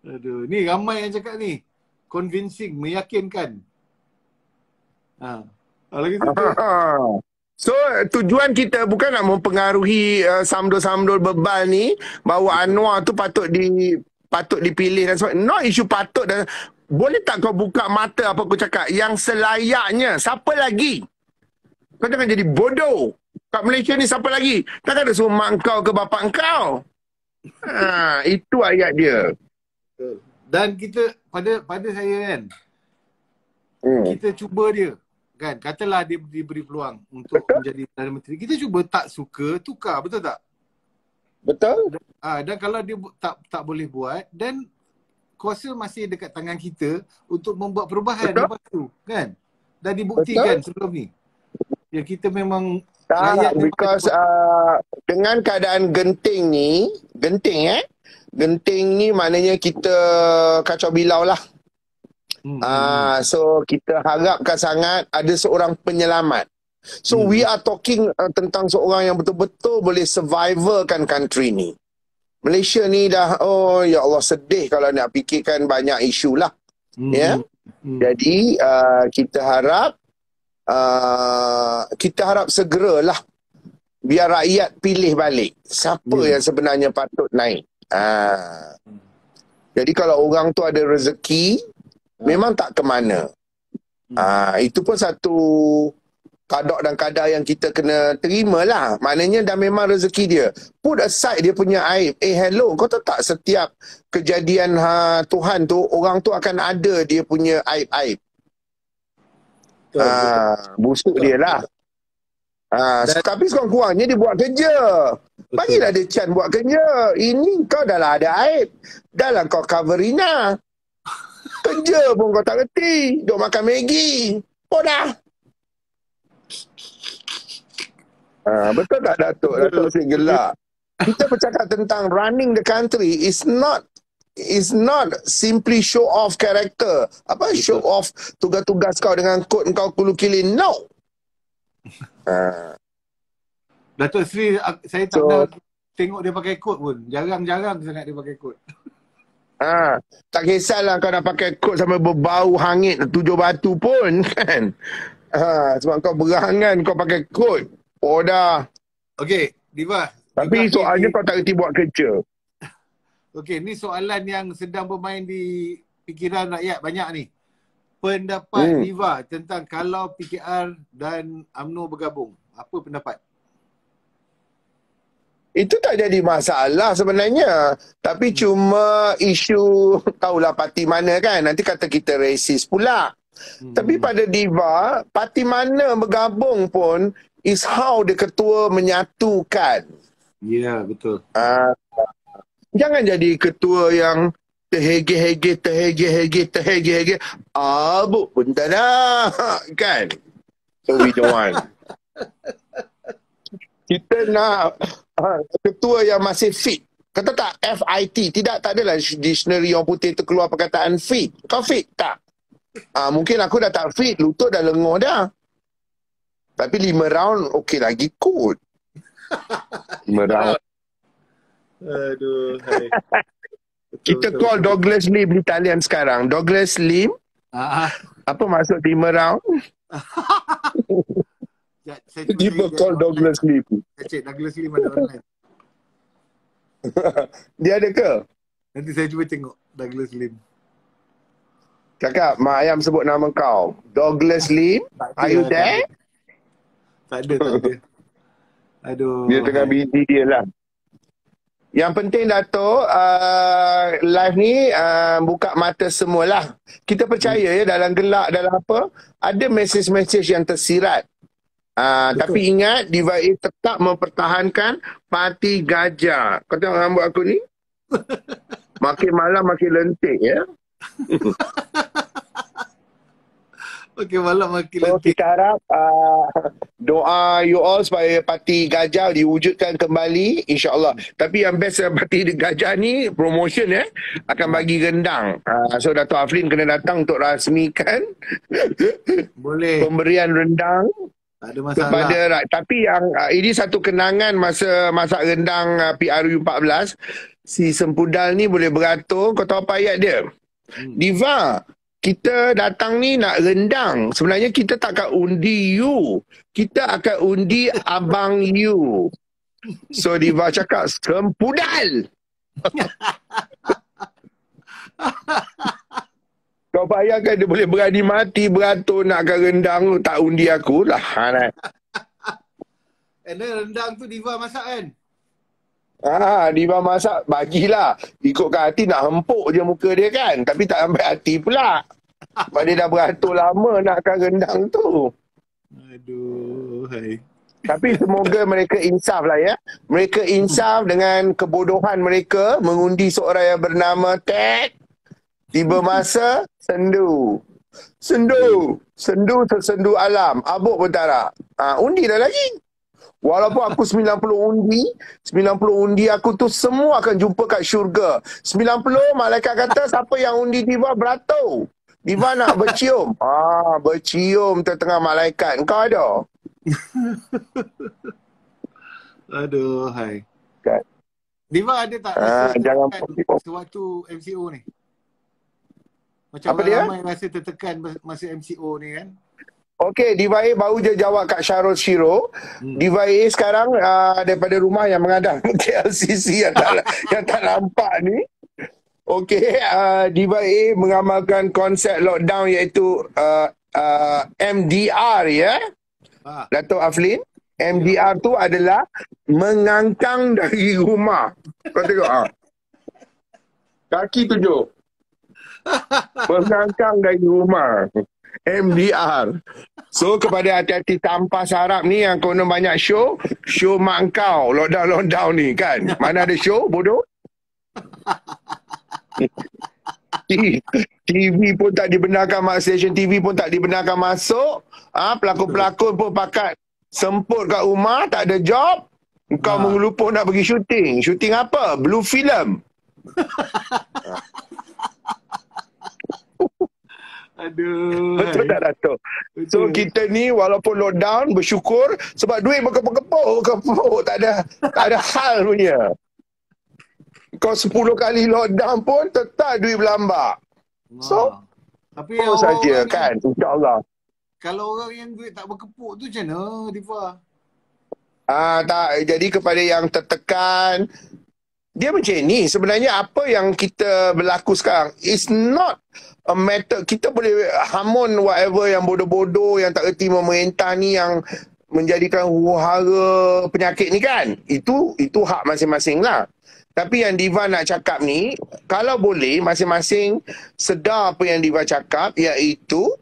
Aduh, ni ramai yang cakap ni. Convincing, meyakinkan. Lagi tu. So tujuan kita bukan nak mempengaruhi samdul-samdul bebal ni bahawa Anwar tu patut dipilih dan sebagainya. Not isu patut dan boleh tak kau buka mata apa aku cakap yang selayaknya. Siapa lagi? Kau jangan jadi bodoh. Kat Malaysia ni siapa lagi? Takkan ada suruh mak kau ke bapak kau. Itu ayat dia. Dan kita pada saya kan, kita cuba dia. Kan, katalah dia diberi peluang untuk menjadi Perdana Menteri. Kita cuba tak suka, tukar, betul tak? Betul? Dan kalau dia tak boleh buat, dan kuasa masih dekat tangan kita untuk membuat perubahan lepas tu, kan? Dah dibuktikan sebelum ni. Ya, kita memang tak, because dengan keadaan genting ni maknanya kita kacau bilau lah. So kita harapkan sangat ada seorang penyelamat. So we are talking tentang seorang yang betul-betul boleh survivalkan country ni. Malaysia ni dah, ya Allah, sedih kalau nak fikirkan banyak isu lah. Jadi kita harap segeralah biar rakyat pilih balik siapa yang sebenarnya patut naik. Jadi kalau orang tu ada rezeki, memang tak ke mana. Itu pun satu kadar dan kadar yang kita kena terima lah. Maknanya dah memang rezeki dia. Put aside dia punya aib. Hello, kau tahu tak setiap kejadian Tuhan tu, orang tu akan ada dia punya aib-aib. Busuk dia lah. Tapi sekurang-kurangnya dia buat kerja. Bagilah dia chance buat kerja. Ini kau dah lah ada aib. Dah lah kau cover Rina. Kerja pun kau tak reti. Duk makan Maggi. Dah. Betul tak Datuk? Datuk si gelak. Kita bercakap tentang running the country is not simply show off character. Apa show off tugas-tugas kau dengan kod kau kulukilin. No. Datuk Seri, saya tak pernah tengok dia pakai kod pun. Jarang-jarang sangat dia pakai kod. Tak kisahlah kau nak pakai kod sampai berbau hangit 7 batu pun kan. Sebab kau berangan kau pakai kod. Dah. Okey, Diva. Tapi soalnya kau tak reti buat kerja. Okey, ni soalan yang sedang bermain di fikiran rakyat banyak ni. Pendapat Diva tentang kalau PKR dan UMNO bergabung. Apa pendapat? Itu tak jadi masalah sebenarnya. Tapi cuma isu tahulah parti mana kan. Nanti kata kita racist pula. Tapi pada Diva, parti mana bergabung pun is how the ketua menyatukan. Ya, betul. Jangan jadi ketua yang terhege-hege. Abuk pun tak nak. Kan? So we don't want. Kita nak ketua yang masih fit. Kata tak FIT. Tak adalah dictionary yang putih tu keluar perkataan fit. Kau fit tak? Mungkin aku dah tak fit. Lutut dah lenguh dah. Tapi 5 round okey lagi kot. 5 round. Aduh. Hai. Kita call Douglas Lim di talian sekarang. Douglas Lim. Apa maksud 5 round? Dia call Douglas Lim. Saya cek Douglas Lim ada online. Dia ada ke? Nanti saya cuba tengok Douglas Lim. Cakap, Mak Ayam sebut nama kau. Douglas Lim, are you there? Tak ada. Aduh. Dia tengah busy dia lah. Yang penting Datuk, live ni buka mata semualah. Kita percaya ya dalam gelak, dalam apa, ada mesej-mesej yang tersirat. Tapi ingat, Diva A tetap mempertahankan Parti Gajah. Kau tengok rambut aku ni? Makin malam makin lentik ya. Okey, malam makin So kita harap doa you all supaya Parti Gajah diwujudkan kembali insya-Allah. Tapi yang best Parti Gajah ni promotion akan bagi rendang. So Dato' Afrin kena datang untuk rasmikan boleh pemberian rendang. Tak ada masalah. kepada tapi yang ini satu kenangan masa masak rendang PRU 14. Si Sempudal ni boleh beratur. Kau tahu apa ayat dia? Diva, kita datang ni nak rendang. Sebenarnya kita tak akan undi you. Kita akan undi abang you. So Diva cakap, Sempudal. Kau bayangkan dia boleh berani mati beratur nakkan rendang tu, tak undi aku lah. And then rendang tu Diva masak kan? Diva masak, bagilah. Ikutkan hati nak hempuk je muka dia kan. Tapi tak sampai hati pula. Sebab dia dah beratur lama nakkan rendang tu. Aduh, hai. Tapi semoga mereka insaf lah ya. Mereka insaf dengan kebodohan mereka mengundi seorang yang bernama Ted. Tiba masa, sendu. Sendu tersendu alam. Abuk pun tak nak. Undi dah lagi. Walaupun aku 90 undi aku tu semua akan jumpa kat syurga. 90 malaikat kata siapa yang undi Diva beratur. Diva nak bercium. Bercium tengah malaikat. Engkau ada? Aduh, hai. Kan? Diva ada tak jangan sewaktu MCO ni? Macam apa orang dia? ramai rasa tertekan masa MCO ni kan? Okey, Diva A baru je jawab kat Syarul Shiro. Diva A sekarang daripada rumah yang mengadang KLCC yang tak nampak ni. Okey, Diva A mengamalkan konsep lockdown iaitu MDR ya. Dato' Aflin, MDR tu adalah mengangkang dari rumah. Kau tengok kaki tunjuk. Mengangkang dari rumah. MDR. So kepada hati-hati tanpa sarap ni yang konon banyak show mak kau lockdown ni kan. Mana ada show bodoh? TV pun tak dibenarkan stesen TV pun tak dibenarkan masuk. Pelakon-pelakon pun pakat semput kat rumah, tak ada job. Kau mengelupur nak pergi syuting. Syuting apa? Blue film. Aduh. Betul tak Dato'? So kita ni walaupun lockdown bersyukur sebab duit berkepuk-kepuk. Tak ada hal punya. Kau 10 kali lockdown pun tetap duit berlambak. So tapi saja kan, insyaAllah. Kalau orang yang duit tak berkepuk tu macam mana Diva? Tak, jadi kepada yang tertekan, dia macam ni. Sebenarnya apa yang kita berlaku sekarang is not a matter, kita boleh hamun whatever yang bodoh-bodoh yang tak erti memerintah ni yang menjadikan huru-hara penyakit ni kan. Itu hak masing-masing lah. Tapi yang Diva nak cakap ni, kalau boleh masing-masing sedar apa yang Diva cakap, iaitu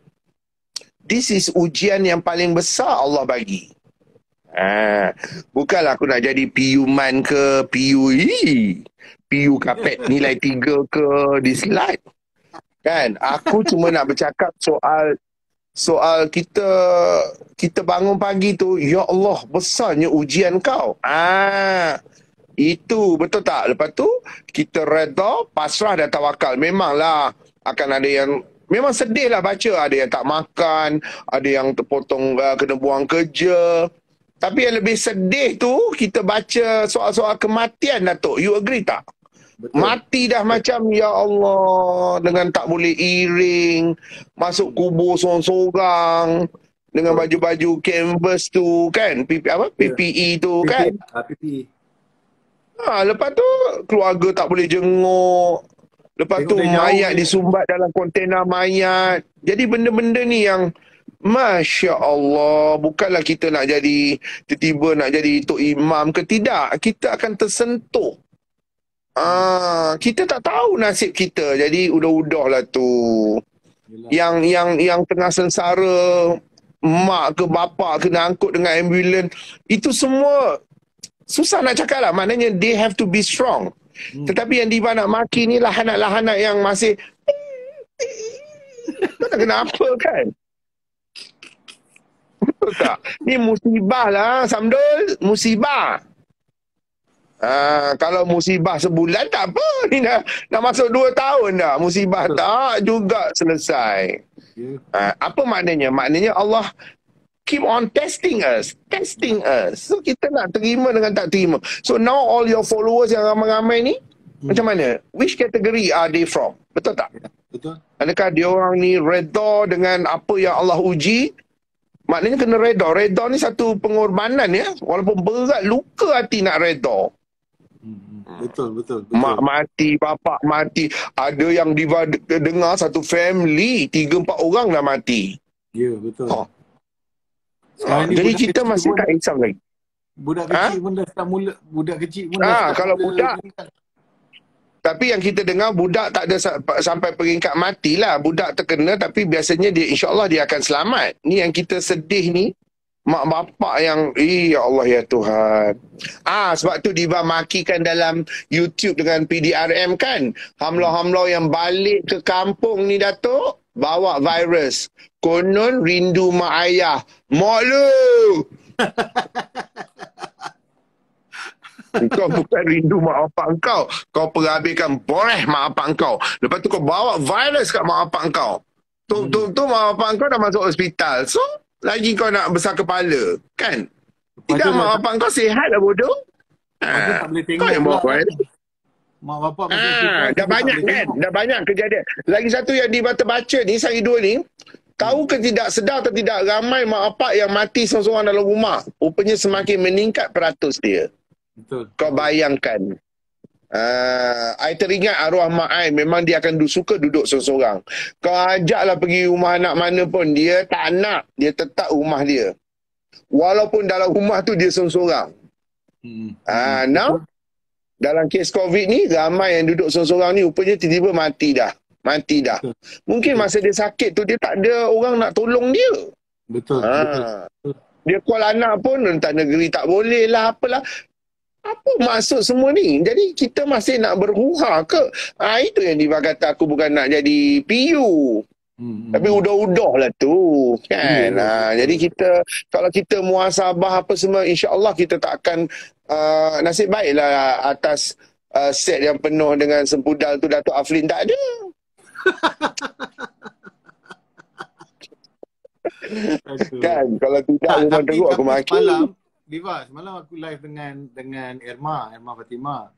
this is ujian yang paling besar Allah bagi. Bukanlah aku nak jadi PU man ke PU kapet nilai 3 ke dislike. Kan? Aku cuma nak bercakap soal kita bangun pagi tu, ya Allah, besarnya ujian kau. Itu betul tak? Lepas tu kita redha, pasrah dan tawakal. Memanglah akan ada yang memang sedih lah baca. Ada yang tak makan, ada yang terpotong kena buang kerja. Tapi yang lebih sedih tu kita baca soal-soal kematian, Datuk. You agree tak? Betul. Mati dah macam ya Allah, dengan tak boleh iring, masuk kubur sorang-sorang dengan baju-baju canvas tu kan, PPE tu kan. PPE. Lepas tu keluarga tak boleh jenguk. Lepas tu mayat disumbat dalam kontena mayat. Jadi benda-benda ni yang Masya Allah, bukanlah kita nak jadi tiba-tiba nak jadi Tok Imam ke, tidak. Kita akan tersentuh. Kita tak tahu nasib kita. Jadi udah-udah lah tu. Yang tengah sengsara, mak ke bapak kena angkut dengan ambulans, itu semua susah nak cakap lah. Maknanya they have to be strong. Tetapi yang Diva nak maki ni lahanat-lahanat yang masih tak kenapa kan. Betul tak? Ni musibah lah Samdul. Musibah. Kalau musibah sebulan tak apa. Ni dah masuk 2 tahun dah. Musibah tak juga selesai. Apa maknanya? Maknanya Allah keep on testing us. So kita nak terima dengan tak terima. So now all your followers yang ramai-ramai ni, macam mana? Which category are they from? Betul tak? Ya, betul. Adakah dia orang ni redha dengan apa yang Allah uji? Maknanya kena redha. Redha ni satu pengorbanan ya. Walaupun berat, luka hati nak redha. Betul. Mak mati, bapak mati. Ada yang dengar satu family, 3-4 orang dah mati. Ya, betul. Jadi budak kita kecil masih pun- tak risau lagi. Budak kecil pun dah start mula. Budak kecil pun dah start Kalau mula budak, meninggal. tapi yang kita dengar budak tak ada sampai peringkat mati lah. Budak terkena tapi biasanya dia insyaAllah dia akan selamat. Ni yang kita sedih ni. Mak bapak yang, ya Allah ya Tuhan. Sebab tu Diva makikan dalam YouTube dengan PDRM kan. Hamla-hamla yang balik ke kampung ni Datuk, bawa virus. Konon rindu mak ayah. Mak lu! Kau bukan rindu mak bapak kau. Kau perhabiskan boreh mak bapak kau. Lepas tu kau bawa virus kat mak bapak kau. Tu mak bapak kau dah masuk hospital. So, lagi kau nak besar kepala. Kan? Tidak mak bapak kau sihat lah bodoh. Lepas tu tak boleh tengok Kau yang bawa pula. virus. Mak bapak masuk hospital, Dah kita tak banyak boleh kan? tengok. Dah banyak kejadian. Lagi satu yang dibaca-baca ni, sehari dua ni, tahu ke tidak, sedar atau tidak, ramai mak bapak yang mati seorang-seorang dalam rumah. Rupanya semakin meningkat peratus dia. Betul. Kau bayangkan. I teringat arwah mak I, memang dia akan suka duduk seorang-seorang. Kau ajaklah pergi rumah anak mana pun, dia tak nak. Dia tetap rumah dia. Walaupun dalam rumah tu dia seorang-seorang. Now, dalam kes COVID ni, ramai yang duduk seorang-seorang ni, rupanya tiba-tiba mati dah. Mungkin masa dia sakit tu, dia tak ada orang nak tolong dia. Betul. Dia call anak pun, entah negeri tak boleh lah, apalah. Apa maksud semua ni? Jadi kita masih nak berhura ke? Itu yang Diva kata aku bukan nak jadi PU. Tapi udah-udah lah tu. Kan? Jadi kita, kalau kita muhasabah apa semua, insya-Allah kita tak akan nasib baiklah atas set yang penuh dengan sempudal tu Datuk Aflin tak ada. Kan? Kalau tidak rumah teruk aku maki. Semalam aku live dengan Irma Fatimah.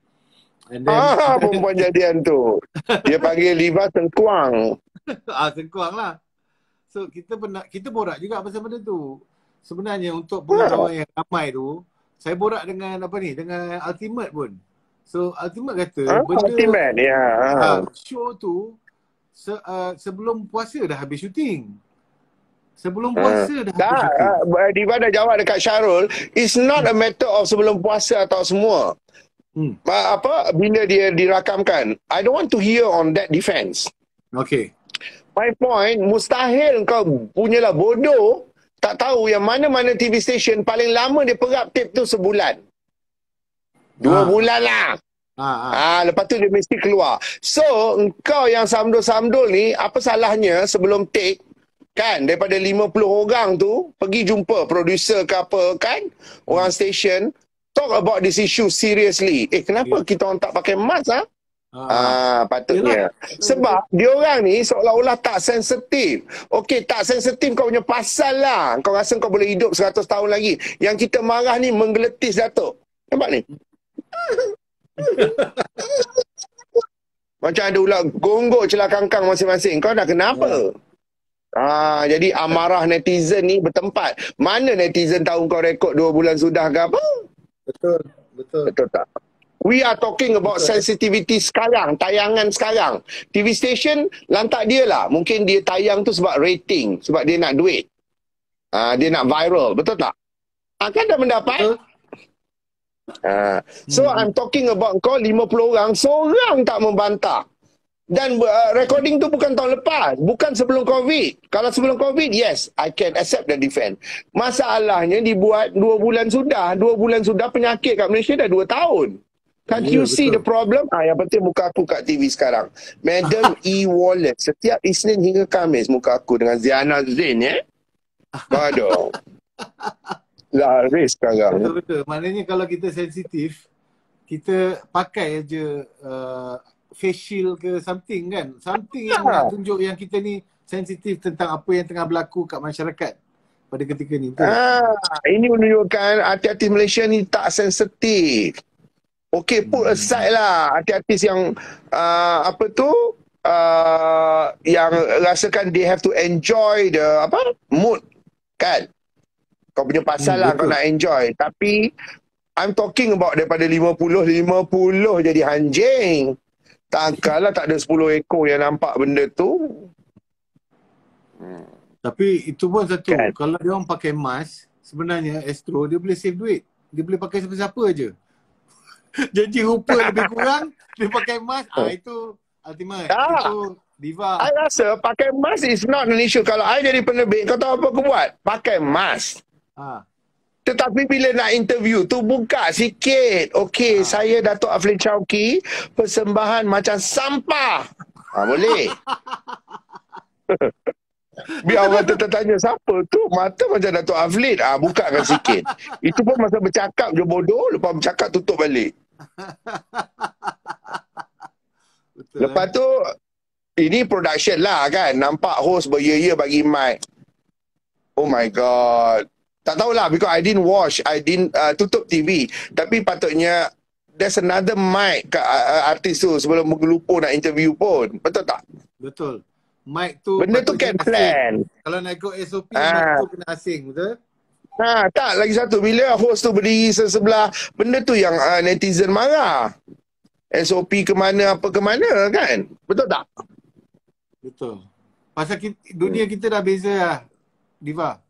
And then Perempuan jadian tu. Dia panggil Diva tengkuang. Sengkuang lah. So kita borak juga pasal benda tu. Sebenarnya untuk pengetahuan yang ramai tu, saya borak dengan dengan Ultimate pun. So Ultimate kata benda Ultimate, show tu sebelum puasa dah habis syuting. Sebelum puasa dah habis syuting. Diva dah jawab dekat Syarul, it's not a matter of sebelum puasa atau semua. Bila dia dirakamkan, I don't want to hear on that defense. Okay. My point, mustahil kau punyalah bodoh tak tahu yang mana-mana TV station paling lama dia perap tape tu sebulan. 2 bulan lah. Lepas tu dia mesti keluar. So, engkau yang samdul-samdul ni, apa salahnya sebelum take, kan, daripada 50 orang tu, pergi jumpa producer ke apa, kan, orang station, talk about this issue seriously. Kenapa kita orang tak pakai mask, patutnya. Sebab diorang ni seolah-olah tak sensitif. Okey, tak sensitif kau punya pasal lah. Kau rasa kau boleh hidup 100 tahun lagi. Yang kita marah ni menggeletis Datuk. Nampak ni? Macam ada ular gonggok celah kangkang masing-masing. Kau dah kenapa? Jadi amarah netizen ni bertempat. Mana netizen tahu kau rekod 2 bulan sudah ke apa? Betul tak? We are talking about sensitivity sekarang, tayangan sekarang. TV station lantak dia lah. Mungkin dia tayang tu sebab rating, sebab dia nak duit. Dia nak viral, betul tak? Kan dah mendapat? So I'm talking about kau 50 orang, seorang tak membantah. Dan recording tu bukan tahun lepas, bukan sebelum COVID. Kalau sebelum COVID, yes, I can accept the defense. Masalahnya dibuat 2 bulan sudah. 2 bulan sudah, penyakit kat Malaysia dah 2 tahun. Can't you see the problem? Yang penting muka aku kat TV sekarang. Madam E. Wallace. Setiap Isnin hingga Khamis muka aku dengan Ziana Zain, Aduh. Laris sekarang. Betul. Maknanya kalau kita sensitif, kita pakai aja face shield ke something kan. Something yang nak tunjuk yang kita ni sensitif tentang apa yang tengah berlaku kat masyarakat. pada ketika ni, betul? Ini menunjukkan artis-artis Malaysia ni tak sensitif. Okay, put aside lah artis-artis yang yang rasakan they have to enjoy the mood, kan? Kau punya pasal lah kau Betul. nak enjoy. Tapi I'm talking about daripada 50 jadi anjing. Takkanlah tak ada 10 ekor yang nampak benda tu. Tapi itu pun satu, Kan? kalau dia orang pakai mask, sebenarnya Astro dia boleh save duit. Dia boleh pakai siapa-siapa je. Janji rupa lebih kurang, dia pakai mask, itu ultimate. Itu Diva. I rasa pakai mask is not an issue. Kalau I jadi penerbit, kau tahu apa aku buat? Pakai mask. Tetapi bila nak interview tu buka sikit. Okey, saya Dato' Aflin Chowki, persembahan macam sampah. Boleh. Biar orang tertanya siapa tu, mata macam Dato' Aflin. Bukakan sikit. Itu pun masa bercakap je bodoh, lepas bercakap tutup balik. Betul, Lepas tu ini production lah kan. Nampak host berya-ya bagi mic. Oh my god. Tak tahulah because I didn't watch, I didn't tutup TV. Tapi patutnya there's another mic kat artis tu sebelum bergelupo nak interview pun. Betul tak? Betul. Mic tu benda tu can plan. Kalau nak ikut SOP, mic tu kena asing, betul? Tak, lagi satu. Bila host tu berdiri sebelah, benda tu yang netizen marah. SOP ke mana, apa ke mana kan? Betul tak? Betul. Pasal dunia kita dah beza lah, Diva.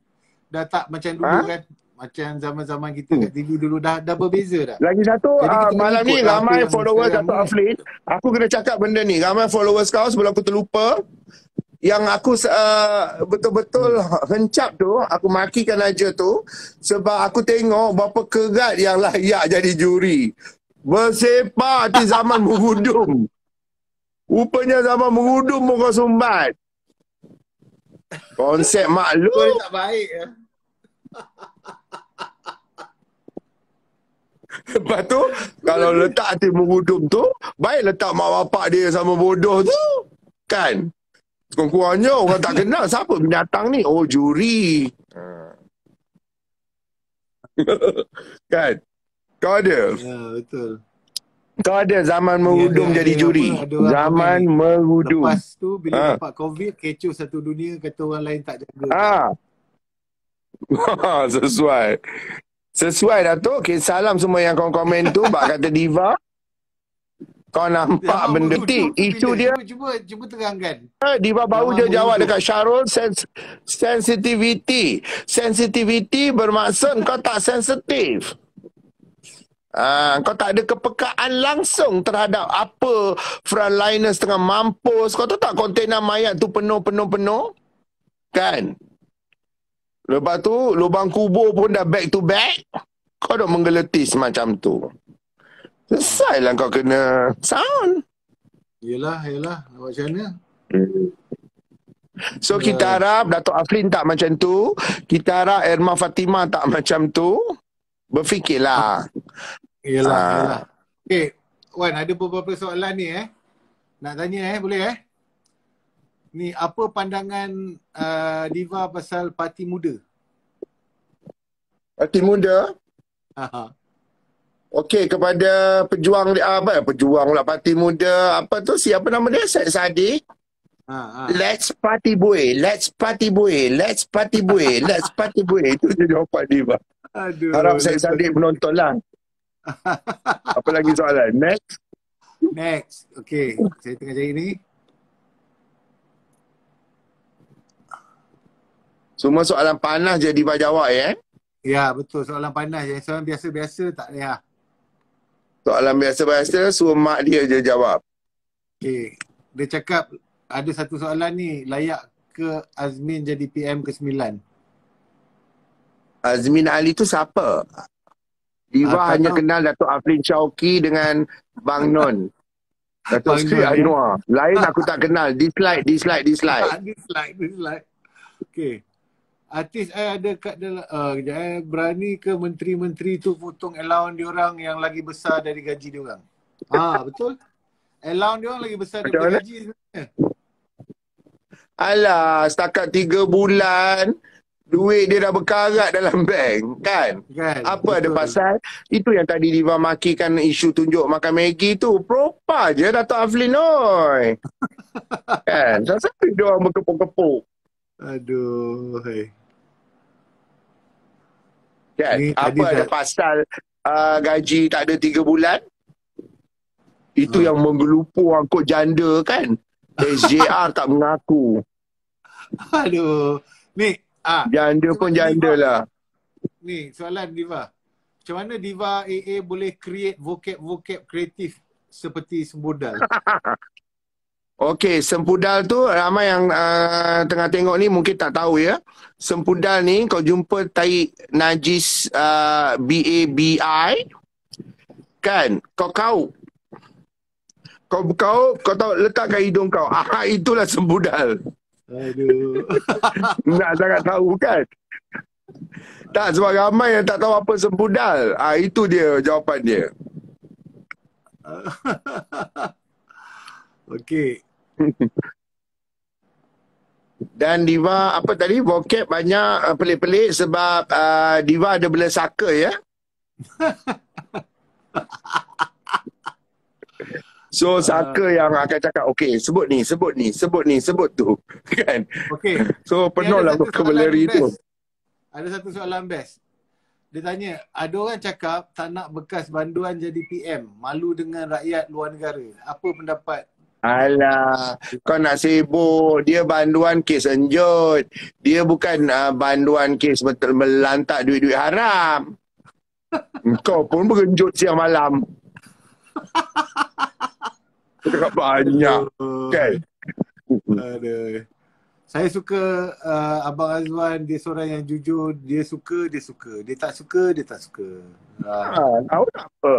Dah tak macam dulu kan. Macam zaman-zaman kita kat TV dulu dah berbeza dah. Lagi satu, malam ni ramai followers Dato' ni. Aflin. Aku kena cakap benda ni. Ramai followers kau sebelum aku terlupa. Yang aku betul-betul hencap tu, aku makikan aja tu. Sebab aku tengok berapa kerat yang layak jadi juri. Bersepak di zaman mengudum. Rupanya zaman mengudum pun kau sumbat. Konsep maklum. Kau tak baik ya. Lepas tu, kalau letak hati mengudum tu, baik letak mak bapak dia sama bodoh tu. Kan? Kurang-kurangnya orang tak kenal siapa binatang ni. Oh, juri. Kan? Kau ada? Ya, betul. Kau ada zaman mengudum jadi juri. Zaman mengudum. Lepas tu bila dapat COVID, kecoh satu dunia, kata orang lain tak jaga. Sesuai. Sesuai Dato'. Okay, salam semua yang komen tu. Bak kata Diva. Kau nampak benda tu. Isu dia. Cuba terangkan. Diva baru je jawab dekat Syarul. Sensitivity. Sensitivity bermaksud kau tak sensitif. Kau tak ada kepekaan langsung terhadap apa frontliners tengah mampus. Kau tahu tak kontainer mayat tu penuh. Kan? Lepas tu lubang kubur pun dah back to back. Kau dah menggeleti semacam tu. Selesailah kau kena sound. Yelah. Nak buat macam mana? So kita harap Dato' Aflin tak macam tu. Kita harap Erma Fatimah tak macam tu. Berfikirlah. Yelah. Okay, Wan, ada beberapa soalan ni nak tanya boleh Ni, apa pandangan Diva pasal parti muda? Parti muda? Okey, kepada pejuang pejuang pula parti muda, apa tu, siapa nama dia? Syed Saddiq. Let's party boy. Let's party boy. Let's party boy. Let's party boy. Itu je jawapan Diva. Aduh. Harap Syed Saddiq menonton lah. Apa lagi soalan? Next. Okay, saya tengah cari ni. Semua soalan panas je Diva jawab Ya, betul. Soalan panas je. Soalan biasa-biasa tak payah. Soalan biasa-biasa, suruh mak dia je jawab. Okay. Dia cakap ada satu soalan ni, layak ke Azmin jadi PM ke-9? Azmin Ali tu siapa? Diva hanya kenal Dato' Aflin Chowki dengan Bang Non. Dato' Sri Anwar. Lain aku tak kenal. Dislike. Dislike. Okay. Artis ada kat dalam berani ke menteri-menteri tu potong allowance diorang yang lagi besar dari gaji diorang? Betul. Allowance diorang lagi besar daripada gaji sebenarnya. Alah, setakat 3 bulan Duit dia dah berkarat dalam bank, kan? Kan? Apa ada Betul. pasal? Itu yang tadi Diva makikan isu tunjuk makan Maggi tu. Propa je Dato' Aflin, oi. Kan? Sampai dia orang berkepuk-kepuk. Aduh. Hai. Kan? Ni tadi Apa ada dah, pasal gaji tak ada 3 bulan? Itu yang menggelupur angkut janda, kan? SJR tak mengaku. aduh. Ni, Janda pun janda lah. ni soalan Diva. Macam mana Diva AA boleh create vocab kreatif seperti sembodal? Okey, sempudal tu ramai yang tengah tengok ni mungkin tak tahu ya. Sempudal ni kau jumpa tai najis BABI, kan? Kau tahu letakkan hidung kau. Itulah sempudal. Aduh. Nak sangat tahu, kan? Tak, sebab ramai yang tak tahu apa sempudal. Itu dia jawapan dia. Okey. Dan Diva apa tadi, vocab banyak pelik-pelik sebab Diva ada bela saka ya. So saka yang akan cakap okey, sebut tu. Kan? Okey. So penuhlah vocabulary tu. Ada satu soalan best. Dia tanya, ada orang cakap tak nak bekas banduan jadi PM, malu dengan rakyat luar negara. Apa pendapat? Alah, kau nak sibuk. Dia banduan kes enjut. Dia bukan banduan kes betul melantak duit-duit haram. Kau pun berenjut siang malam. Cakap banyak, kan? Aduh. Saya suka Abang Azwan, dia seorang yang jujur. Dia suka. Dia tak suka. Tahu tak apa?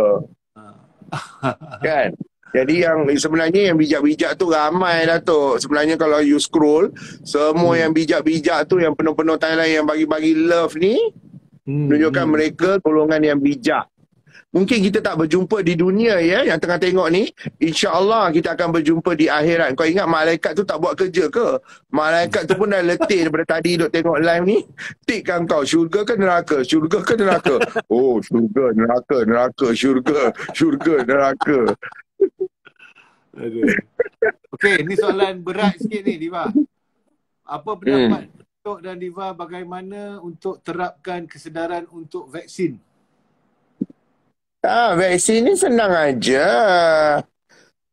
Kan? Jadi yang sebenarnya yang bijak-bijak tu ramai lah tu. Sebenarnya kalau you scroll, semua yang bijak-bijak tu, yang penuh-penuh Thailand yang bagi-bagi love ni, menunjukkan mereka golongan yang bijak. Mungkin kita tak berjumpa di dunia ya, yang tengah tengok ni. InsyaAllah kita akan berjumpa di akhirat. Kau ingat malaikat tu tak buat kerja ke? Malaikat tu pun dah letih daripada tadi duk tengok live ni. Tikkan kau, syurga ke neraka? Syurga ke neraka? Oh, syurga, neraka, syurga, neraka. Aduh. Okey, ni soalan berat sikit ni Diva. Apa pendapat Tok dan Diva bagaimana untuk terapkan kesedaran untuk vaksin? Vaksin ni senang aja.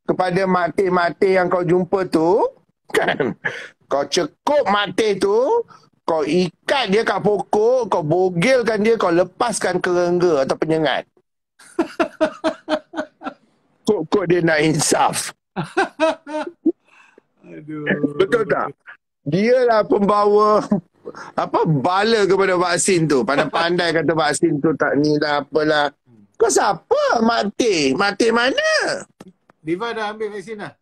Kepada mati-mati yang kau jumpa tu, kan? Kau cekup mati tu, kau ikat dia kat pokok, kau bogilkan dia, kau lepaskan kerengga atau penyengat. Kok dia nak insaf. Aduh. Betul tak? Dialah pembawa bala kepada vaksin tu. Pandai-pandai kata vaksin tu tak ni lah apalah. Kau siapa? Mati mana? Diva dah ambil vaksin dah?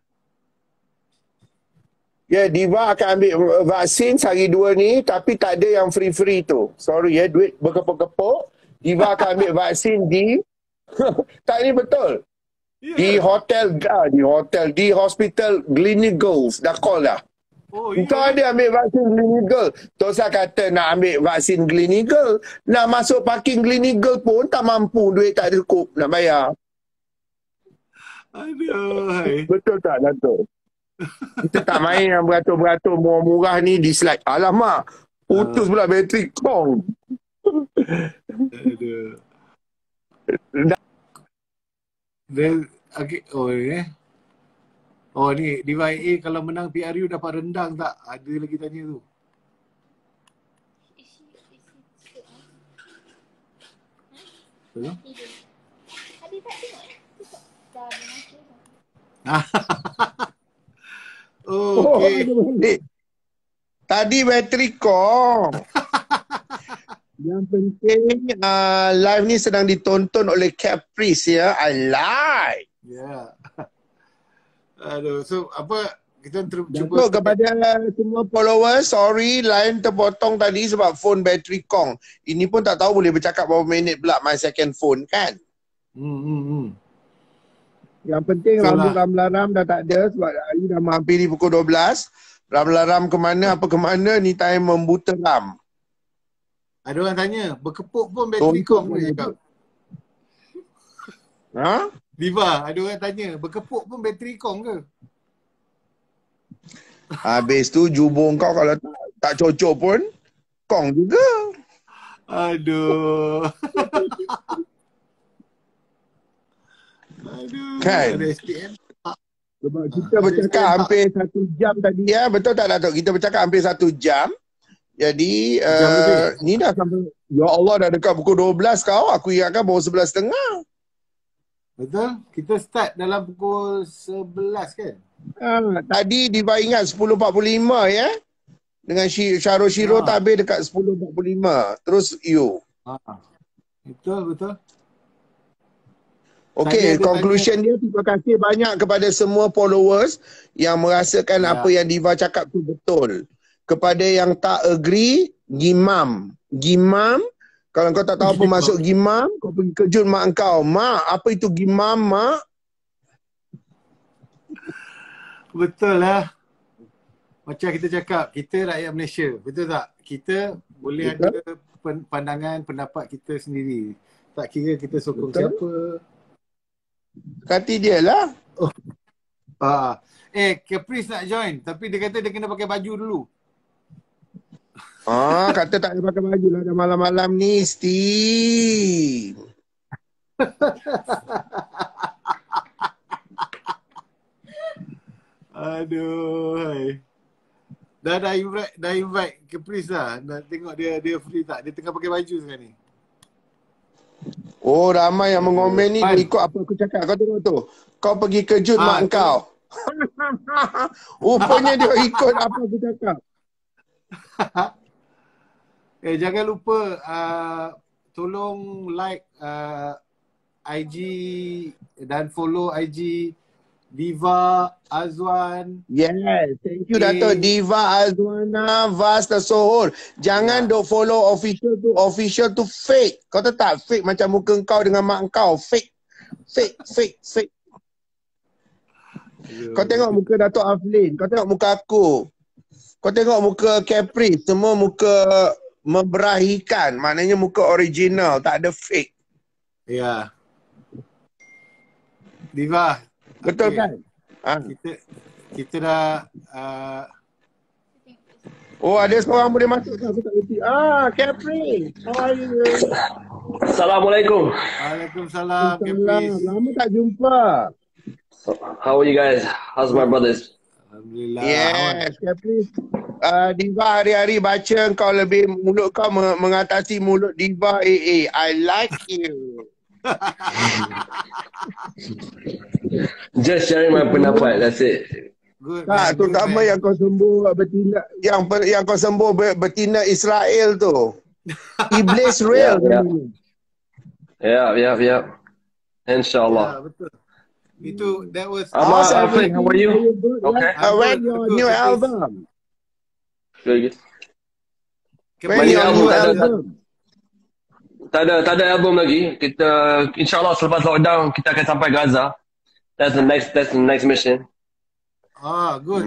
Ya, Diva akan ambil vaksin sehari 2 ni, tapi tak ada yang free-free tu. Sorry ya, duit berkepuk-kepuk. Diva akan ambil vaksin di tak, ni betul. Di hotel, di hospital Gleneagles. Dah call dah. Oh, Kau ada ambil vaksin Gleneagles. Tosa kata nak ambil vaksin Gleneagles. Nak masuk parking Gleneagles pun tak mampu. Duit tak cukup nak bayar. Aduh. Betul tak, Dato'? Kita tak main yang beratur-beratur murah-murah ni di slide. Alamak, putus pula bateri kong. Aduh. Then, okay. Oh ni, Diva AA kalau menang PRU dapat rendang tak? Ada lagi tanya tu. Belum? Ada tak tengok? Dah menang. Oh, okay. Tadi bateri kong. Yang penting live ni sedang ditonton oleh Caprice ya. I like. Ya. Aduh, so apa kita Jumpa kepada semua followers, sorry line terpotong tadi sebab phone bateri kong. Ini pun tak tahu boleh bercakap berapa minit pula my second phone, kan? Yang penting ram-ram dah tak ada sebab hari dah menghampiri pukul 12. Ram-ram kemana apa kemana ni time membuta ram. Ada orang tanya, berkepuk pun bateri kong ke cakap? Ha? Diva, ada orang tanya, berkepuk pun bateri kong ke? Habis tu jubur kau kalau tak cocok pun kong juga. Aduh. Aduh. Kan? Ada SPM. Sebab kita bercakap hampir 1 jam tadi ya. Betul tak Datuk? Kita bercakap hampir 1 jam. Jadi Jam lebih. ni dah sampai, ya Allah, dah dekat pukul 12 kau. Aku ingatkan baru 11.30. Betul? Kita start dalam pukul 11 kan? Tadi Diva ingat 10.45 ya. Dengan Syarul Shiro tak habis dekat 10.45. Terus you. Betul, betul. Okey, conclusion dia, terima kasih banyak kepada semua followers yang merasakan apa yang Diva cakap tu betul. Kepada yang tak agree, gimam. Gimam, kalau kau tak tahu apa maksud gimam, kau pergi kejut mak kau. Mak, apa itu gimam, mak? Betul lah. Macam kita cakap, kita rakyat Malaysia. Betul tak? Kita boleh ada pandangan, pendapat kita sendiri. Tak kira kita sokong siapa. Kati dia lah. Caprice nak join. Tapi dia kata dia kena pakai baju dulu. Kata tak boleh pakai baju lah dah malam-malam ni, Steve. Aduh, hai. Dah invite Caprice lah. Nak tengok dia free tak. Dia tengah pakai baju sekarang ni. Oh, ramai yang mengomen ni dia ikut apa aku cakap. Kau tengok tu. Kau pergi kejut mak kau. Rupanya dia ikut apa aku cakap. Jangan lupa tolong like IG dan follow IG Diva Azwan. Yes, thank you Dato' Diva Azwana Vasta Sohor. Jangan duk follow official tu fake. Kau tahu tak, fake macam muka kau dengan mak kau. Fake. Kau tengok muka Dato' Aflin, kau tengok muka aku. Kau tengok muka Caprice, semua muka memberahikan. Maknanya muka original, tak ada fake. Ya. Diva. Betul kan? Kita dah oh, ada seorang boleh masuk ke? Aku tak reti. Caprice. How are you? Assalamualaikum. Waalaikumsalam, Caprice. Lama tak jumpa. How are you guys? How's my brothers? Alhamdulillah. Yes, Caprice. Diva hari-hari baca kau lebih, mulut kau mengatasi mulut Diva AA. I like you. Just sharing my pendapat, that's it. Good, tak, terutama yang kau sembuh betina, yang kau sembuh betina Israel tu. Iblis real. Yeah. Inshallah. Betul. Itu that was Aflin, how are you? Okay. When your new album? Good. When your new album? Tak ada album lagi. Kita inshallah selepas lockdown kita akan sampai Gaza. That's the next mission. Good.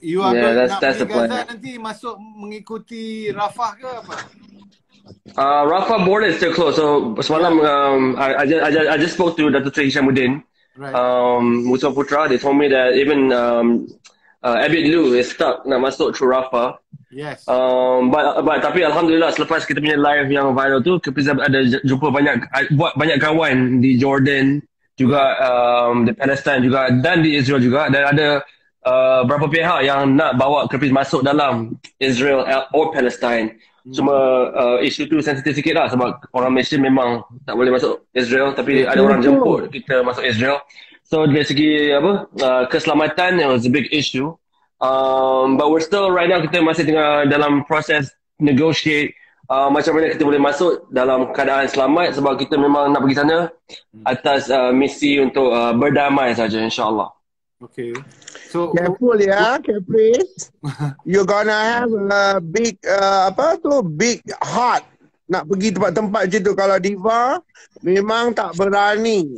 You are nak that's the plan. Gaza nanti masuk mengikuti Rafah ke apa? Rafah border is still closed. So semalam I just spoke to Dr. Tri Hishamuddin, Musa Putra. They told me that even Abid Lu is stuck nak masuk through Rafah. Yes. But tapi alhamdulillah selepas kita punya live yang viral tu, kita ada jumpa banyak kawan di Jordan juga, di Palestine juga dan di Israel juga, dan ada berapa pihak yang nak bawa Caprice masuk dalam Israel or Palestine. Cuma isu tu sensitif sikit lah sebab orang Malaysia memang tak boleh masuk Israel, tapi ada orang jemput kita masuk Israel. So dari segi keselamatan, it was a big issue. But we're still right now, kita masih tengah dalam proses negotiate macam mana kita boleh masuk dalam keadaan selamat, sebab kita memang nak pergi sana atas misi untuk berdamai saja, insyaAllah. Okay. So careful ya, Caprice. You're gonna have a big big heart nak pergi tempat-tempat je tu. Kalau Diva memang tak berani.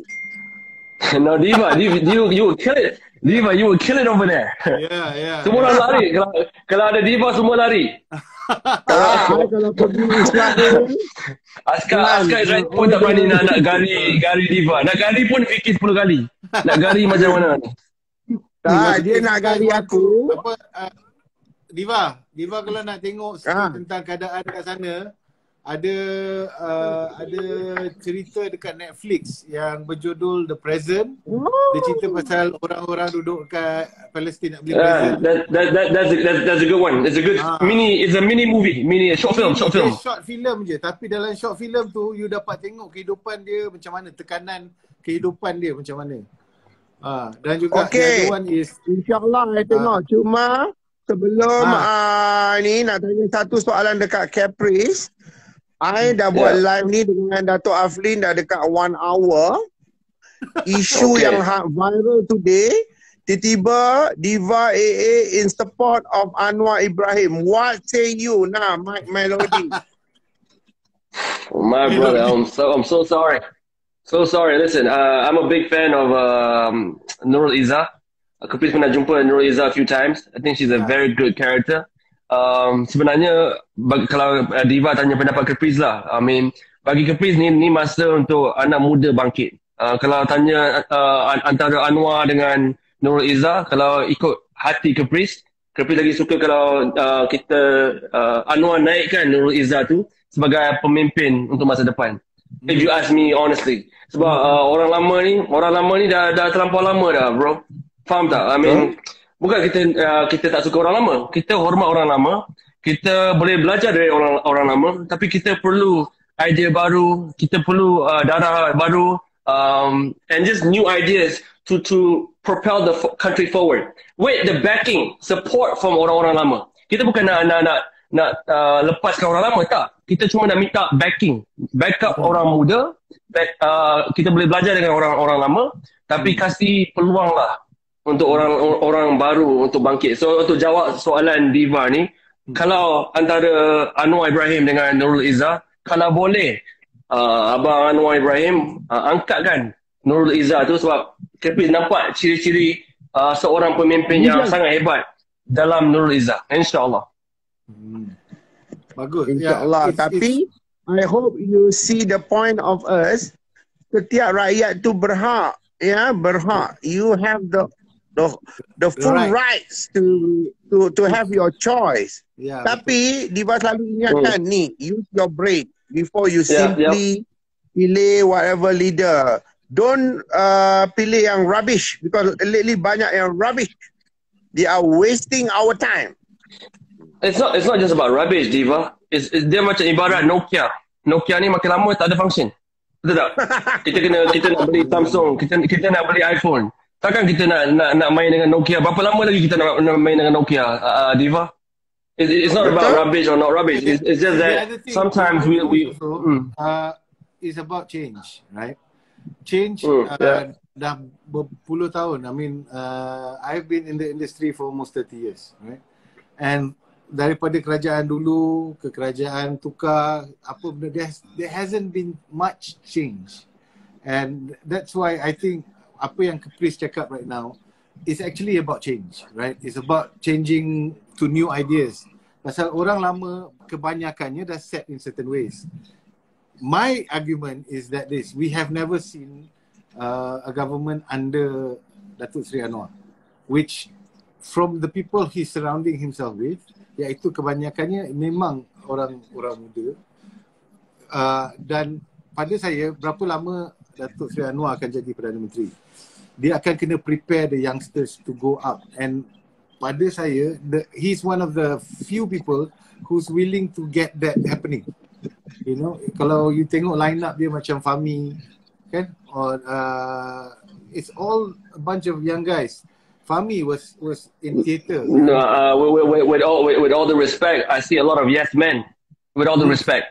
No, Diva, you will kill it. Diva, you will kill it over there. Yeah. Semua orang lari. Kalau ada Diva, semua lari. I kalau pergi Israel, Askar Israel pun tak berani nak gari Diva. Nak gari pun fikir 10 kali. Nak gari macam mana ni? dia nak gali aku. Apa, Diva kalau nak tengok tentang keadaan dekat sana, ada cerita dekat Netflix yang berjudul The Present. Dia cerita pasal orang-orang duduk kat Palestin nak beli present. That's a good one. It's a good it's a mini movie, short film. Short film je, tapi dalam short film tu you dapat tengok kehidupan dia macam mana, tekanan kehidupan dia macam mana. Dan juga the other one is InsyaAllah saya tengok. Cuma sebelum ni nak tanya satu soalan dekat Caprice. I dah buat live ni dengan Dato' Aflin dah dekat 1 hour. Isu yang viral today, tiba-tiba Diva AA in support of Anwar Ibrahim. What say you now, Mike Melody? My brother, I'm so sorry. So sorry. Listen, I'm a big fan of Nurul Izzah. Aku pernah jumpa Nurul Izzah a few times. I think she's a very good character. Sebenarnya kalau Diva tanya pendapat Caprice lah, I mean bagi Caprice ni masa untuk anak muda bangkit. Kalau tanya antara Anwar dengan Nurul Izzah, kalau ikut hati Caprice lagi suka kalau kita Anwar naikkan Nurul Izzah tu sebagai pemimpin untuk masa depan. If you ask me honestly, sebab orang lama ni dah terlampau lama dah, bro. Faham tak? I mean, bukan kita tak suka orang lama. Kita hormat orang lama. Kita boleh belajar dari orang lama, tapi kita perlu idea baru, kita perlu darah baru, and just new ideas to propel the country forward. With the backing, support from orang-orang lama. Kita bukan nak lepaskan orang lama, tak. Kita cuma nak minta backup orang muda. Kita boleh belajar dengan orang lama, tapi kasih peluang lah untuk orang baru untuk bangkit. So untuk jawab soalan Diva ni, kalau antara Anwar Ibrahim dengan Nurul Izzah, kalau boleh Abang Anwar Ibrahim angkatkan Nurul Izzah tu, sebab Caprice nampak ciri-ciri seorang pemimpin yang sangat hebat dalam Nurul Izzah, insyaAllah. Bagus. InsyaAllah. Tapi I hope you see the point of us. Setiap rakyat tu berhak. Berhak. You have the full rights to have your choice. Tapi Diva selalu ingatkan ni, use your brain before you simply pilih whatever leader. Don't pilih yang rubbish, because lately banyak yang rubbish. They are wasting our time. It's not just about rubbish, Diva. Dia macam ibarat Nokia. Nokia ni makin lama tak ada function. Betul tak? kita nak beli Samsung, kita nak beli iPhone. Takkan kita nak main dengan Nokia? Berapa lama lagi kita nak main dengan Nokia, Diva? It's not about rubbish or not rubbish. It's just that sometimes it's about change, right? Change dah berpuluh tahun. I mean, I've been in the industry for almost 30 years, right? And daripada kerajaan dulu ke kerajaan tukar, apa benda, there hasn't been much change. And that's why I think apa yang Caprice cakap right now is actually about change, right? It's about changing to new ideas. Pasal orang lama kebanyakannya dah set in certain ways. My argument is that we have never seen a government under Datuk Seri Anwar, which from the people he's surrounding himself with, iaitu kebanyakannya memang orang muda. Dan pada saya, berapa lama Datuk Seri Anwar akan jadi Perdana Menteri? Dia akan kena prepare the youngsters to go up. And pada saya, he's one of the few people who's willing to get that happening. You know, kalau you tengok line up dia macam Fahmi, kan? Or it's all a bunch of young guys. Fahmi was in theatre. No, with all the respect, I see a lot of yes men. With all the respect,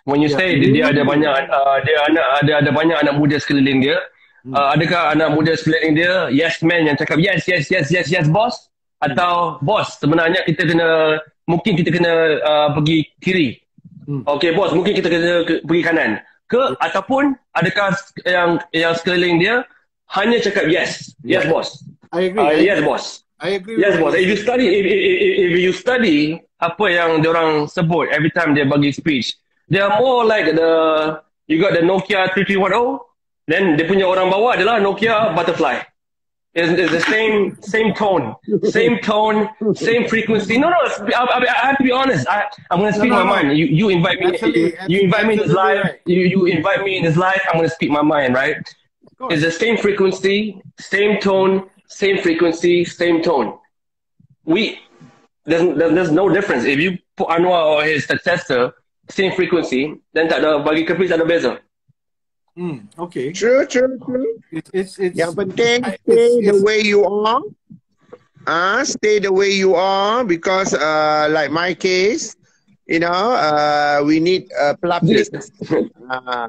when you say dia ada banyak ada banyak anak muda sekeliling dia, adakah anak muda sekeliling dia yes men yang cakap yes boss, atau boss sebenarnya mungkin kita kena pergi kiri. Okay boss, mungkin kita kena pergi kanan ke, ataupun adakah yang sekeliling dia hanya cakap yes boss. I agree. Yes, boss. I agree. Yes, boss. If you study apa yang diorang sebut every time dia bagi speech. They are more like you got the Nokia 3310, then dia punya orang bawah adalah Nokia Butterfly. It's the same tone, same frequency. No, I have to be honest. I'm going to speak my mind. You invite me. You invite me in this live. Right. You invite me in this live. I'm going to speak my mind, right? It's the same frequency, same tone, same frequency, same tone. There's no difference. If you put Anwar or his successor, same frequency, then tak ada bagi Caprice tak ada beza. Okay. True. It's Yang penting stay the way you are. Stay the way you are because like my case, you know, we need pelapis.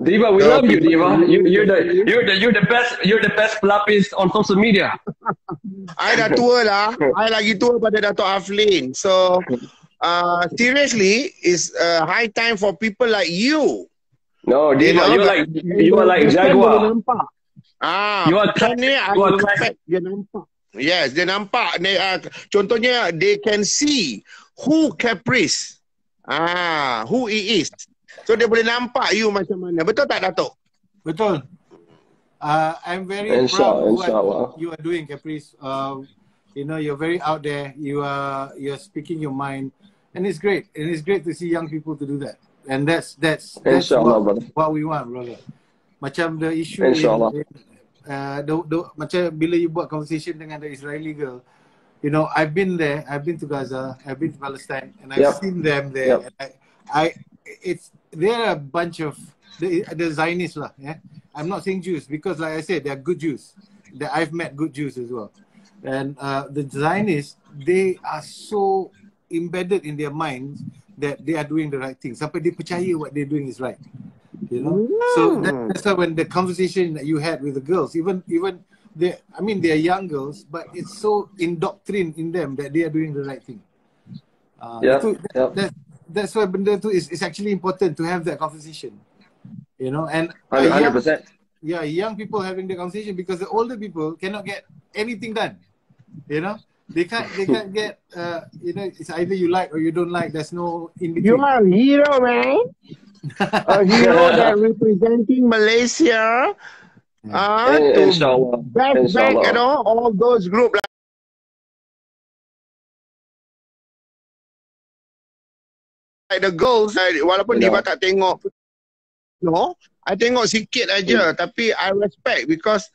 Diva, we love you, Diva. You're the best pelapis on social media. I dah tua lah. I lagi tua pada Dato' Aflin. So seriously, it's high time for people like you. No, Diva, you are like Jaguar. You are classic. Dia nampak. Yes, dia nampak. Contohnya, they can see who Caprice, who he is. So dia boleh nampak you macam mana. Betul tak, Dato'? betul. I'm very proud of what you are doing, Caprice. You know, you're very out there. You're speaking your mind, and it's great. And it's great to see young people to do that. And that's what we want, brother. Macam the issue macam bila you buat conversation dengan the Israeli girl, you know, I've been there. I've been to Gaza. I've been to Palestine, and I've seen them there. And they're a bunch of the Zionists lah. Yeah, I'm not saying Jews because, like I said, they're good Jews. I've met good Jews as well. And the Zionists, they are so embedded in their minds that they are doing the right thing. Sampai they percaya what they're doing is right. You know, so that's why when the conversation that you had with the girls, even they are young girls, but it's so indoctrined in them that they are doing the right thing. That's why benda tu is actually important to have that conversation. You know, and 100%. Young people having the conversation because the older people cannot get anything done. You know, they can't get you know, it's either you like or you don't like. There's no in between. You are a hero, man. A hero that representing Malaysia. Inshallah. Back, you know, all those groups like the girls, walaupun Diva tak tengok, no, I tengok sikit aja, tapi I respect because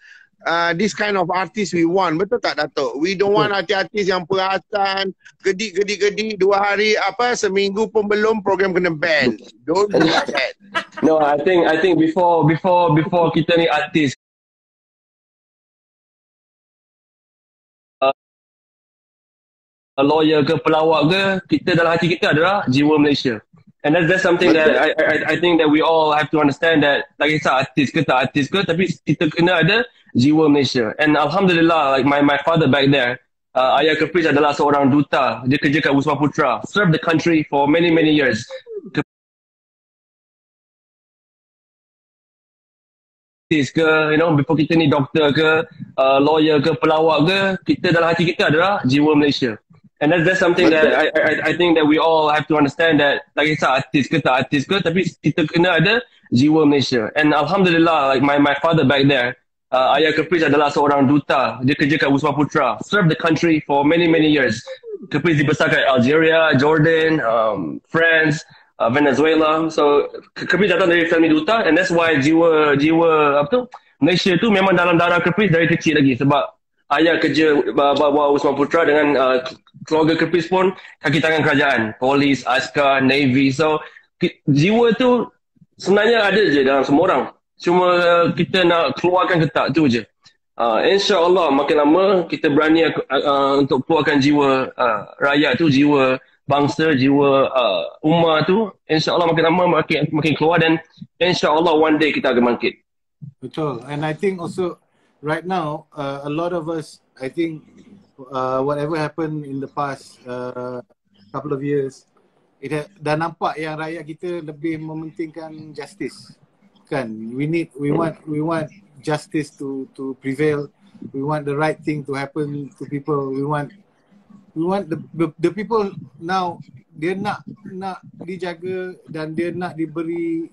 this kind of artist we want. Betul tak, Dato'? We don't want artis-artis yang perasan, gedik, 2 hari, seminggu pun belum program kena ban. Don't do like that. No, I think before kita ni artis, lawyer ke pelawak ke, kita dalam hati kita adalah jiwa Malaysia. And that's something that I think that we all have to understand that tak kisah artis ke tak artis ke, tapi kita kena ada jiwa Malaysia. And Alhamdulillah, like my father back there, Ayah Caprice adalah seorang duta. Dia kerja kat Wisma Putra, served the country for many years. Ke, you know, before kita ni doktor ke, lawyer ke, pelawak ke, kita dalam hati kita adalah jiwa Malaysia. And that's something that I think that we all have to understand that tak kisah artis ke tak artis ke, tapi kita kena ada jiwa Malaysia. And Alhamdulillah, like my father back there, Ayah Caprice adalah seorang duta. Dia kerja kat Wisma Putra, served the country for many years. Caprice dibesarkan Algeria, Jordan, France, Venezuela. So Caprice datang dari family duta, and that's why jiwa Malaysia tu memang dalam darah Caprice dari kecil lagi, sebab ayah kerja bawa Wisma Putra dengan keluarga Caprice pun kaki tangan kerajaan, polis, askar, navy. So jiwa tu sebenarnya ada je dalam semua orang. Cuma kita nak keluarkan ke tak, tu je. InsyaAllah makin lama kita berani untuk keluarkan jiwa rakyat tu, jiwa bangsa, jiwa ummah tu. InsyaAllah makin lama makin keluar, dan InsyaAllah one day kita akan bangkit. Betul. And I think also right now, a lot of us, I think whatever happened in the past couple of years, dah nampak yang rakyat kita lebih mementingkan justice. Kan? We want justice to prevail. We want the right thing to happen to people. We want We want the people now, dia nak dijaga dan dia nak diberi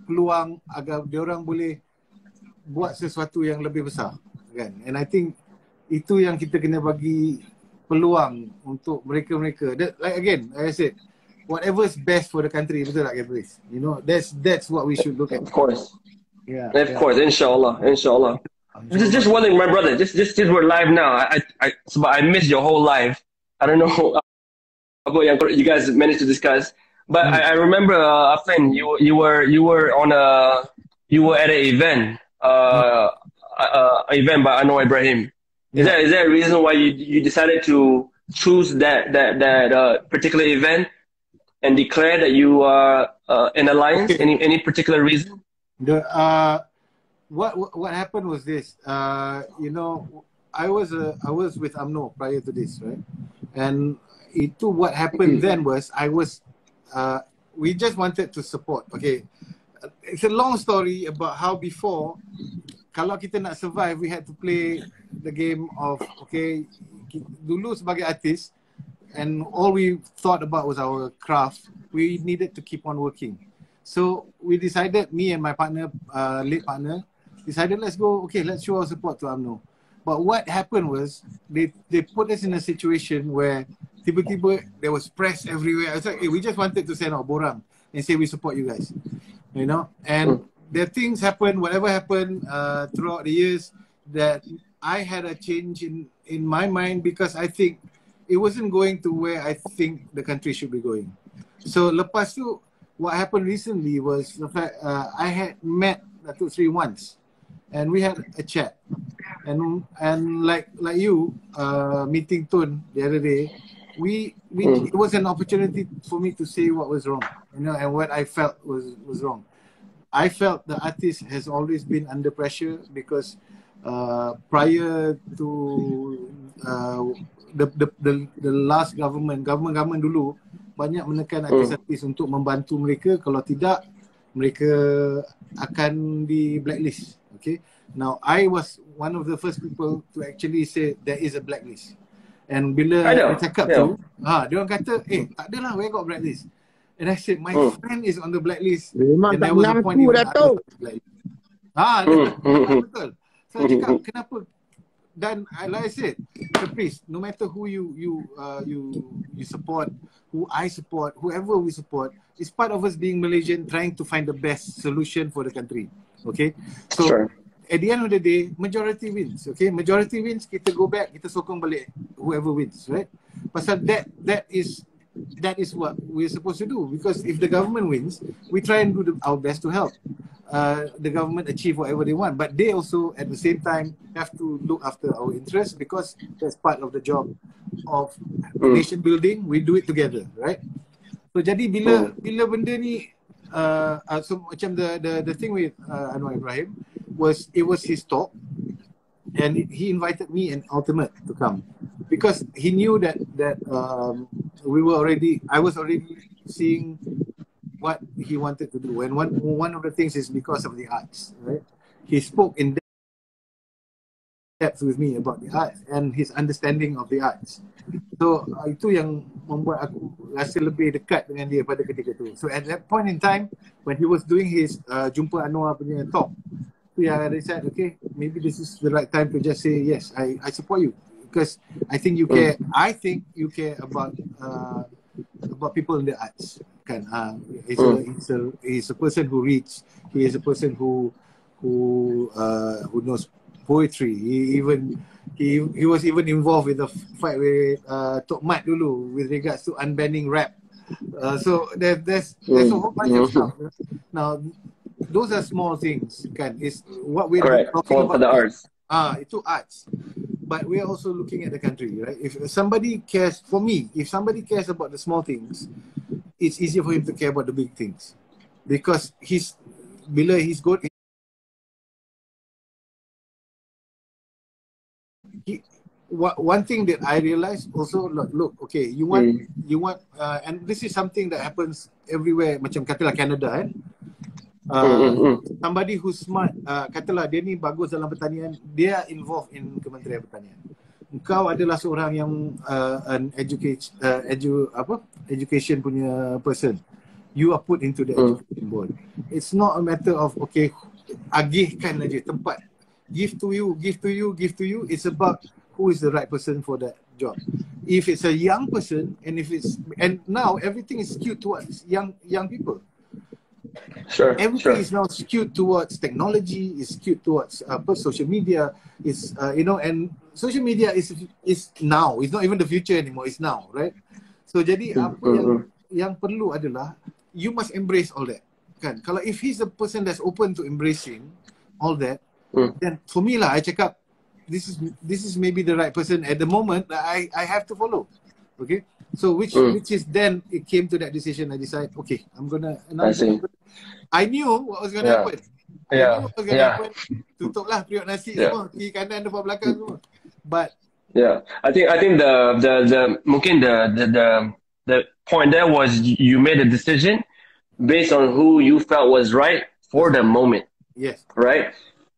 peluang agar dia orang boleh buat sesuatu yang lebih besar, kan? And I think itu yang kita kena bagi peluang untuk mereka-mereka. Like I said, whatever is best for the country, betul tak, Gabriel? You know, that's what we should look at. Of course. Yeah. Of course, inshallah. Just one thing, my brother. Just we're live now. Sebab I missed your whole live. I don't know apa yang you guys managed to discuss, but I remember, Afan, you were at an event, event by Anwar Ibrahim. Is there a reason why you decided to choose that particular event and declare that you are an alliance? Any particular reason? What happened was this. You know, I was with UMNO prior to this, right? And what happened then was we just wanted to support. Okay, it's a long story about how before, kalau kita nak survive, we had to play the game of, okay, dulu sebagai artis, and all we thought about was our craft. We needed to keep on working. So we decided, me and my partner, late partner, decided let's go, okay, let's show our support to UMNO. But what happened was, they put us in a situation where tiba-tiba there was press everywhere. I was like, hey, we just wanted to send our borang and say we support you guys. You know? And the things happened, whatever happened throughout the years, that I had a change in my mind, because I think it wasn't going to where I think the country should be going. So lepas tu, what happened recently was the fact I had met Datuk Sri once, and we had a chat, and like you meeting Tun the other day, it was an opportunity for me to say what was wrong, you know, and what I felt was wrong. I felt the artist has always been under pressure because prior to the last government dulu banyak menekan artis-artis untuk membantu mereka, kalau tidak mereka akan di blacklist. Okay, now I was one of the first people to actually say there is a blacklist, and bila dia cakap tu, dia orang kata, tak adalah, where got blacklist? And I said, my friend is on the blacklist. Memang and tak there was a point even Datuk. Betul. So I cakap, kenapa? Dan like I said, please, no matter who you support, who I support, whoever we support, it's part of us being Malaysian, trying to find the best solution for the country. Okay, so at the end of the day, majority wins. Okay, majority wins, kita go back, kita sokong balik whoever wins, right? Pasal that is what we're supposed to do, because if the government wins, we try and do our best to help the government achieve whatever they want, but they also at the same time have to look after our interests, because that's part of the job of nation building. We do it together, right? So jadi bila benda ni so macam the thing with Anwar Ibrahim was, it was his talk, and he invited me and Ultimate to come, because he knew that I was already seeing what he wanted to do, and one of the things is because of the arts, right? He spoke in depth with me about the arts and his understanding of the arts. So itu yang membuat aku rasa lebih dekat dengan dia pada ketika tu. So at that point in time, when he was doing his Jumpa Anwar punya talk, I decided, okay, maybe this is the right time to just say, yes, I support you, because I think you care. I think you care about people in the arts. Kan? He's a person who reads. He is a person who knows poetry. He was even involved with the fight with Tok Mat dulu with regards to unbanning rap. So there's a whole bunch of stuff. Now those are small things, kan? It's what we're talking about. For the arts. Itu arts. But we're also looking at the country, right? If somebody cares, for me, if somebody cares about the small things, it's easier for him to care about the big things, because bila he's good. One thing that I realized also, look, okay, you want, and this is something that happens everywhere. Macam katalah Canada, kan? Somebody who's smart, katalah dia ni bagus dalam pertanian, dia involved in Kementerian Pertanian. Kau adalah seorang yang an education punya person. You are put into the education board. It's not a matter of okay, agihkan aja tempat. Give to you. It's about who is the right person for that job. If it's a young person, and now everything is skewed towards young people. Sure. Everything is now skewed towards technology, is skewed towards social media, is and social media is now. It's not even the future anymore. It's now, right? So jadi apa yang perlu adalah you must embrace all that. Kan? Kalau if he's a person that's open to embracing all that, then for me lah, I cakap this is maybe the right person at the moment that I have to follow. Okay, so which is then it came to that decision. I decide, okay, I'm gonna. I knew what was gonna happen. I knew what was gonna happen. Tutuplah periuk nasi semua, kiri kanan depan belakang semua. But I think the mungkin the point there was you made a decision based on who you felt was right for the moment. Yes. Right.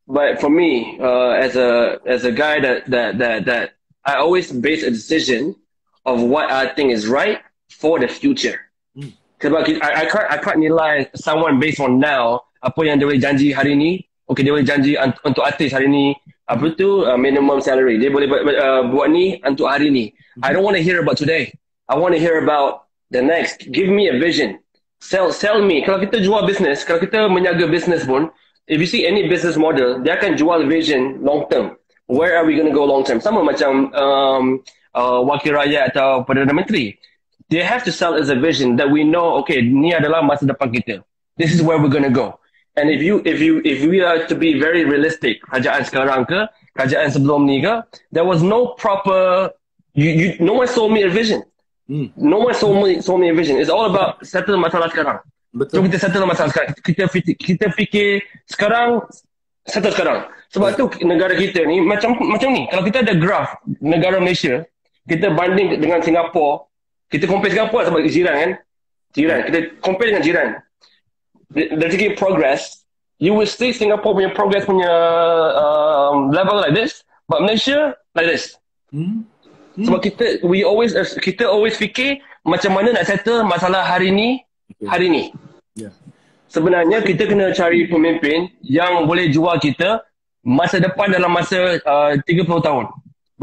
But for me, as a guy that I always base a decision of what I think is right for the future. Sebab I can't nilai someone based on now apa yang dia boleh janji hari ni. Okay, dia boleh janji untuk artis hari ni apa tu minimum salary. Dia boleh buat ni untuk hari ni. I don't want to hear about today. I want to hear about the next. Give me a vision. Sell me. Kalau kita jual business, kalau kita menjaga business pun, if you see any business model, dia akan jual vision long term. Where are we going to go long term? Sama macam wakil rakyat atau Perdana Menteri. They have to sell as a vision that we know, okay, ni adalah masa depan kita. This is where we're going to go. And if we are to be very realistic, kerajaan sekarang ke, kerajaan sebelum ni ke, there was no proper, no one sold me a vision. No one sold me a vision. It's all about settle masalah sekarang. Betul. So kita settle masalah sekarang. Kita fikir sekarang, settle sekarang. Sebab tu negara kita ni macam ni. Kalau kita ada graph negara Malaysia, kita banding dengan Singapura, kita compare Singapura sebab jiran kan. Kita compare dengan jiran. Dari segi progress, you will see Singapore punya progress punya level like this, but Malaysia like this. Sebab kita always fikir macam mana nak settle masalah hari ni. Yeah. Sebenarnya kita kena cari pemimpin yang boleh jual kita masa depan dalam masa 30 tahun.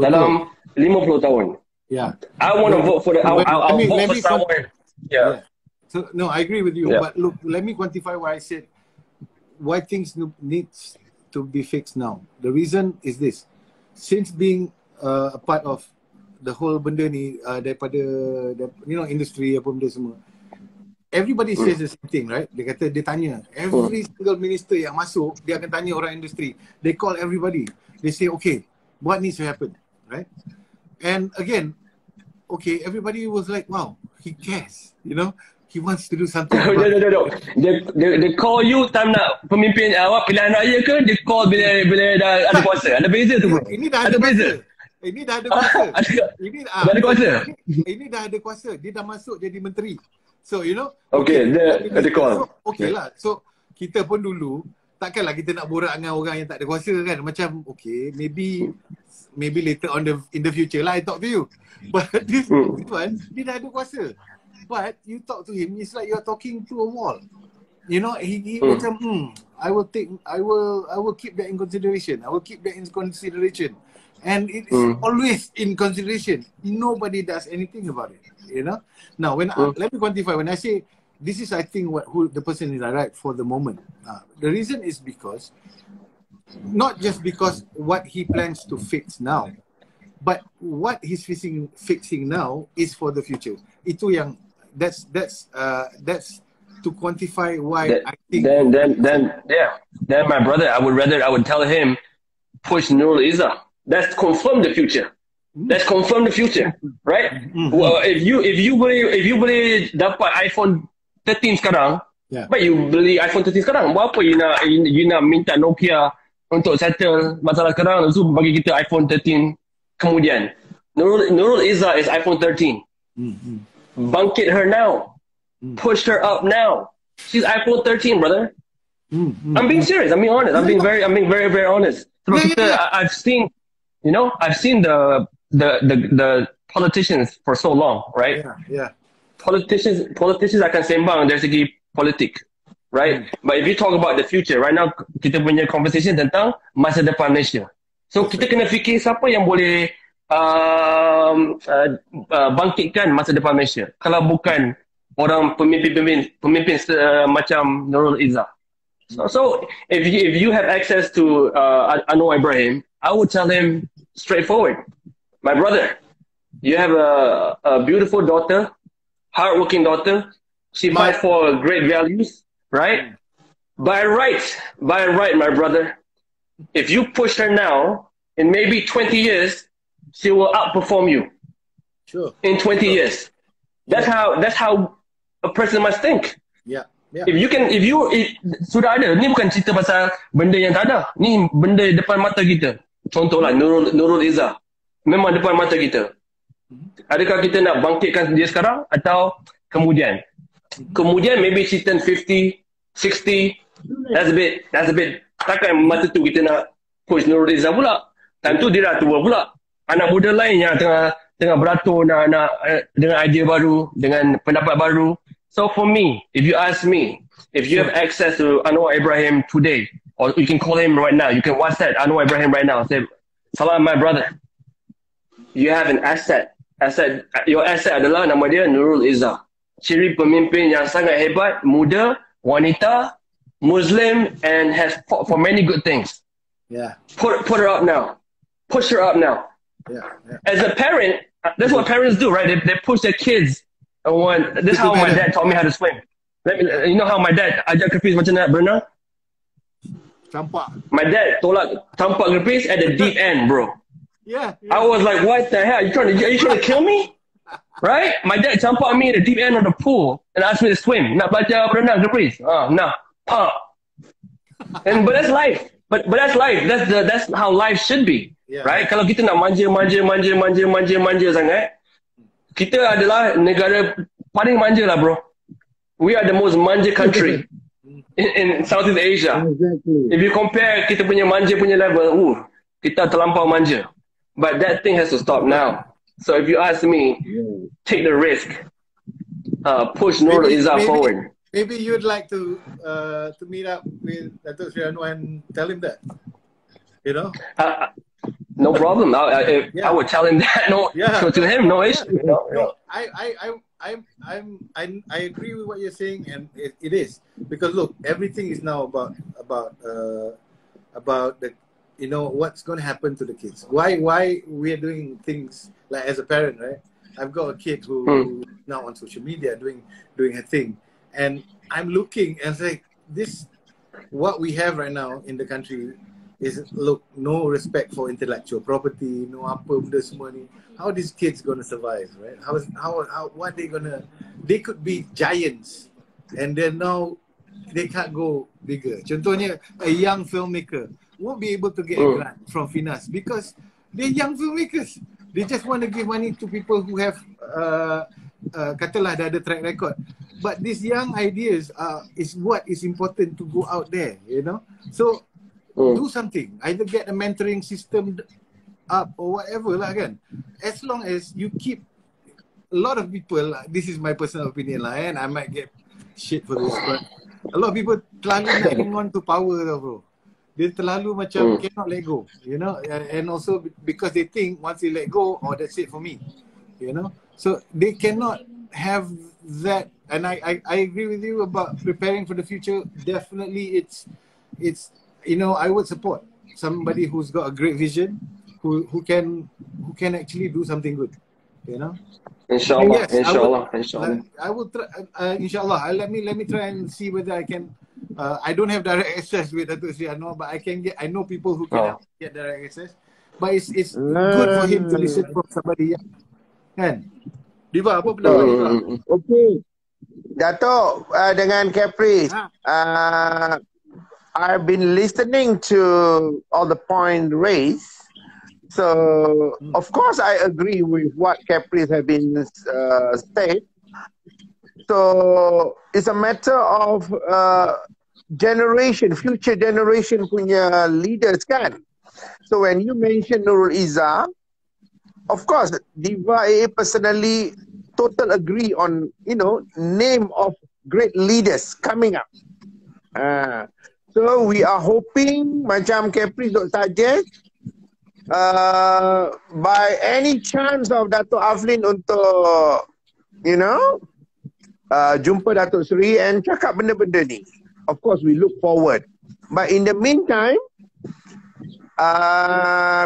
Betul. Dalam 50 tahun. Yeah. I want to vote for I'll vote for someone. Yeah. So no, I agree with you. Yeah. But look, let me quantify what I said. Why things needs to be fixed now. The reason is this: since being a part of the whole benda ni daripada industry apa benda semua, everybody says the same thing, right? Dia kata dia tanya every single minister yang masuk, dia akan tanya orang industri. They call everybody. They say, okay, what needs to happen, right? And again, okay, everybody was like, wow, he cares, he wants to do something. No. Dia call you time nak pemimpin awak pilihan raya ke? Dia call bila dah ada kuasa. Ada beza tu bro. Ini dah ada kuasa. Ini dah ada kuasa. Dah ada kuasa. Ini dah ada kuasa. Dia dah masuk jadi menteri. So Okay, dia ada call. So, okay lah. So kita pun dulu takkanlah kita nak borak dengan orang yang tak ada kuasa kan. Macam okay, maybe later on in the future lah I talk to you. But this one, dia dah ada kuasa. But you talk to him, it's like you're talking to a wall. He macam I will keep that in consideration. And it is always in consideration. Nobody does anything about it. Now let me quantify. When I say this is, I think who the person is right for the moment. The reason is because not just because what he plans to fix now, but what he's fixing now is for the future. Itu yang that's to quantify why I think. Then my brother, I would tell him push Nurul Izzah. That's confirm the future. Let's confirm the future, right? Well, if you boleh dapat iPhone 13 sekarang, but you beli iPhone 13 sekarang, buat apa you nak minta Nokia untuk settle masalah sekarang, lepas tu bagi kita iPhone 13 kemudian. Nurul Izzah is iPhone 13. Bangkit her now. Push her up now. She's iPhone 13, brother. I'm being serious. I'm being honest. I'm being very, very honest. Sebab kita, I've seen the the politicians for so long, right? Yeah. Politicians akan sembang dari segi politik, right? But if you talk about the future, right now kita punya conversation tentang masa depan Malaysia. So kita kena fikir siapa yang boleh bangkitkan masa depan Malaysia. Kalau bukan orang pemimpin macam Nurul Izzah. So if you have access to Anwar Ibrahim, I would tell him straightforward, my brother, you have a beautiful daughter, hardworking daughter. She fights for great values, right? By right, my brother. If you push her now, in maybe 20 years, she will outperform you. Sure. In 20 years. That's how a person must think. Yeah. If sudah ada, ni bukan cerita pasal benda yang tak ada. Ni benda depan mata kita. Contohlah Nurul Izzah. Memang depan mata kita. Adakah kita nak bangkitkan dia sekarang atau kemudian? Kemudian maybe she turn 50, 60. That's a bit. Takkan masa tu kita nak push Nurul Izzah pula. Time tu dia dah tua pula. Anak muda lain yang tengah beratur nak dengan idea baru, dengan pendapat baru. So for me, if you ask me, if you have access to Anwar Ibrahim today, or you can call him right now, you can WhatsApp Anwar Ibrahim right now, say, "Salam, my brother. You have an asset. Your asset adalah nama dia Nurul Izzah. Ciri pemimpin yang sangat hebat, muda, wanita, Muslim, and has fought for many good things. Yeah. Put her up now. Push her up now. Yeah. As a parent, that's what parents do, right? They push their kids. This is how my dad taught me how to swim. You know how my dad ajak Kepis macam nak berenang? Campak. My dad tampak Kepis at the deep end, bro. Yeah. I was like, what the hell? Are you trying to kill me? Right? My dad campak me at the deep end of the pool and asked me to swim. Nak belajar berenang Kepis? Nah. But that's life. But that's life. That's how life should be. Yeah. Right? Kalau kita nak manja sangat, kita adalah negara paling manja lah, bro. We are the most manja country in Southeast Asia. Exactly. If you compare kita punya manja punya level, kita terlampau manja. But that thing has to stop now. So if you ask me, take the risk. Push Nurul Izzah forward. Maybe you'd like to meet up with Datuk Sri Anwar and tell him that. You know? No problem. I would tell him that. To him, no issue. No, I agree with what you're saying, and it is, because look, everything is now about the, you know, what's going to happen to the kids. Why we are doing things like, as a parent, right? I've got a kid who now on social media doing her thing, and I'm looking and say, this, what we have right now in the country is, look, no respect for intellectual property, no apa benda semua ni. How these kids gonna survive, right? What they could be giants, and then now they can't go bigger. Contohnya, a young filmmaker won't be able to get a grant from FINAS because they're young filmmakers. They just want to give money to people who have, katalah dah ada track record. But these young ideas is what is important to go out there, you know? So, do something. Either get a mentoring system up or whatever lah kan. As long as you keep, a lot of people, this is my personal opinion lah, and I might get shit for this, but a lot of people terlalu nak hang on to power tau, bro. Dia terlalu macam cannot let go, you know, and also because they think once they let go, that's it for me, you know. So they cannot have that, and I agree with you about preparing for the future. Definitely it's you know, I would support somebody who's got a great vision, who can actually do something good, you know. Inshallah, yes, inshallah. I will try. Inshallah, let me try and see whether I can. I don't have direct access with Datuk Sri Anwar, but I know people who can get direct access. But it's good for him to listen from somebody. Kan? Diva, apa pendapat Diva? Okay. Datuk, dengan Caprice, I've been listening to all the points raised. So, of course, I agree with what Caprice have been said. So, it's a matter of future generation punya leaders kan. So, when you mention Nurul Izzah, of course, Diva AA personally total agree on, name of great leaders coming up. So we are hoping macam Caprice dok suggest by any chance of Dato' Aflin untuk jumpa Datuk Seri and cakap benda-benda ni. Of course we look forward. But in the meantime,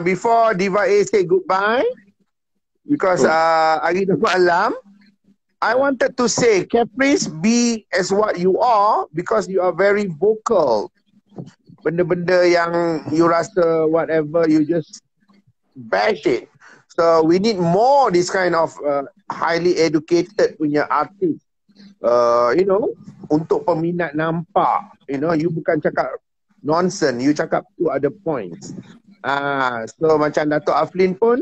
before Diva A say goodbye, because hari dah malam, I wanted to say, Caprice, be as what you are because you are very vocal. Benda-benda yang you rasa whatever, you just bash it. So we need more this kind of highly educated punya artis. Untuk peminat nampak. You bukan cakap nonsense, you cakap tu ada points. So macam Dato' Aflin pun,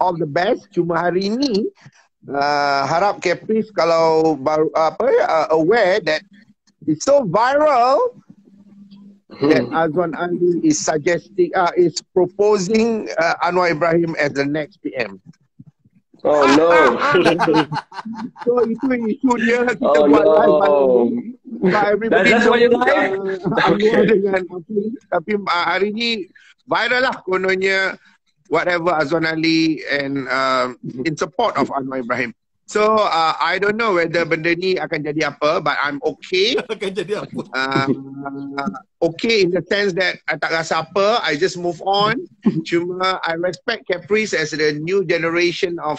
all the best. Cuma hari ni, harap Caprice kalau aware that it's so viral that Azwan Ali is proposing Anwar Ibrahim as the next PM. Oh no. So itu isu dia kita buat live. That's why you like. Anwar dengan Aflin. Tapi hari ni viral lah kononnya whatever Azwan Ali and in support of Anwar Ibrahim. So I don't know whether benda ni akan jadi apa, but I'm okay. Akan jadi apa? Okay in the sense that I tak rasa apa, I just move on. Cuma I respect Caprice as the new generation of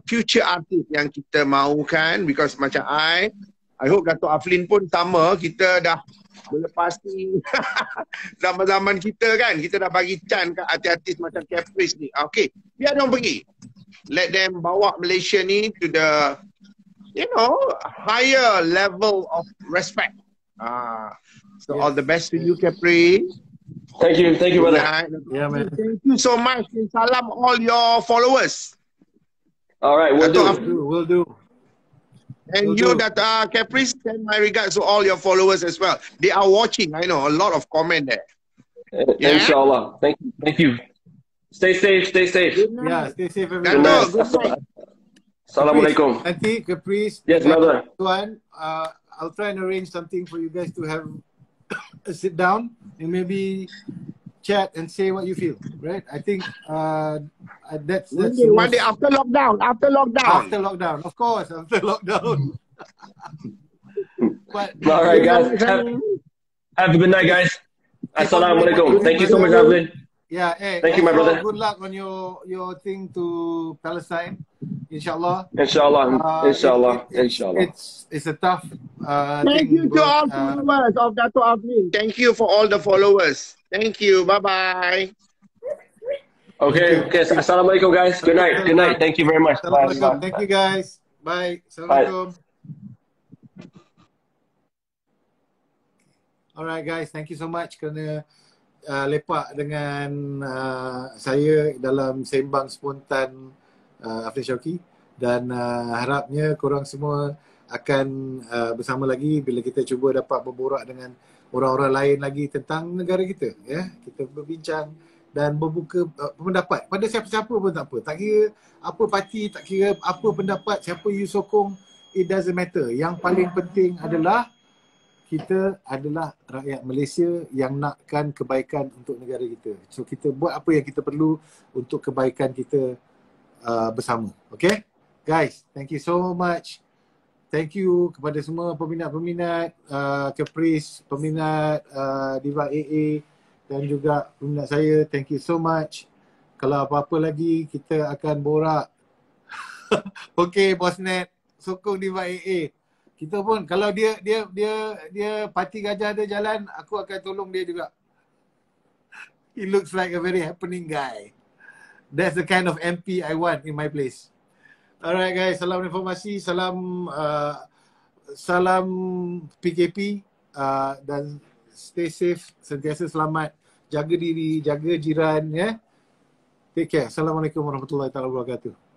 future artist yang kita mahukan, because macam I hope Dato' Aflin pun sama, kita dah melepasi zaman-zaman kita kan, kita dah bagi chance kat artis-artis macam Caprice ni. Okay, biar diorang pergi. Let them bawa Malaysia ni to the, higher level of respect. So all the best to you, Caprice. Thank you, brother. Yeah, man. Thank you so much. Salam all your followers. All right, we'll do. And you that Caprice, send my regards to all your followers as well. They are watching. I know a lot of comment there. Inshallah. Thank you. Stay safe. Yeah, stay safe everyone. Good night. Assalamualaikum. Nanti Caprice. Yes, brother. Tuan, I'll try and arrange something for you guys to have a sit down and maybe chat and say what you feel, right? I think that's one day after lockdown. After lockdown, of course, after lockdown. But all right, guys. Have a good night, guys. Assalamualaikum. Thank you so much, Aflin. Yeah, thank you, my brother. Good luck on your thing to Palestine, inshallah. Inshallah. It's a tough Thank you to all followers of Dato' Aflin. Thank you for all the followers. Thank you. Bye-bye. Okay. Assalamualaikum, guys. Good night. Thank you very much. Bye. Thank you, guys. Bye. Assalamualaikum. Alright, guys. Thank you so much kerana lepak dengan saya dalam sembang spontan Aflin Shauki, dan harapnya korang semua akan bersama lagi bila kita cuba dapat berborak dengan orang-orang lain lagi tentang negara kita, ya. Kita berbincang dan berbuka pendapat pada siapa-siapa pun tak apa. Tak kira apa parti, tak kira apa pendapat, siapa you sokong, it doesn't matter. Yang paling penting adalah kita adalah rakyat Malaysia yang nakkan kebaikan untuk negara kita. So kita buat apa yang kita perlu untuk kebaikan kita bersama. Okay? Guys, thank you so much. Thank you kepada semua peminat-peminat Caprice, peminat Diva AA dan juga peminat saya. Thank you so much. Kalau apa-apa lagi kita akan borak. Okay, Bosnet, sokong Diva AA. Kita pun kalau dia parti gajah ada jalan, aku akan tolong dia juga. He looks like a very happening guy. That's the kind of MP I want in my place. Alright guys, salam informasi, salam PKP dan stay safe, sentiasa selamat, jaga diri, jaga jiran, ya. Take care. Assalamualaikum warahmatullahi wabarakatuh.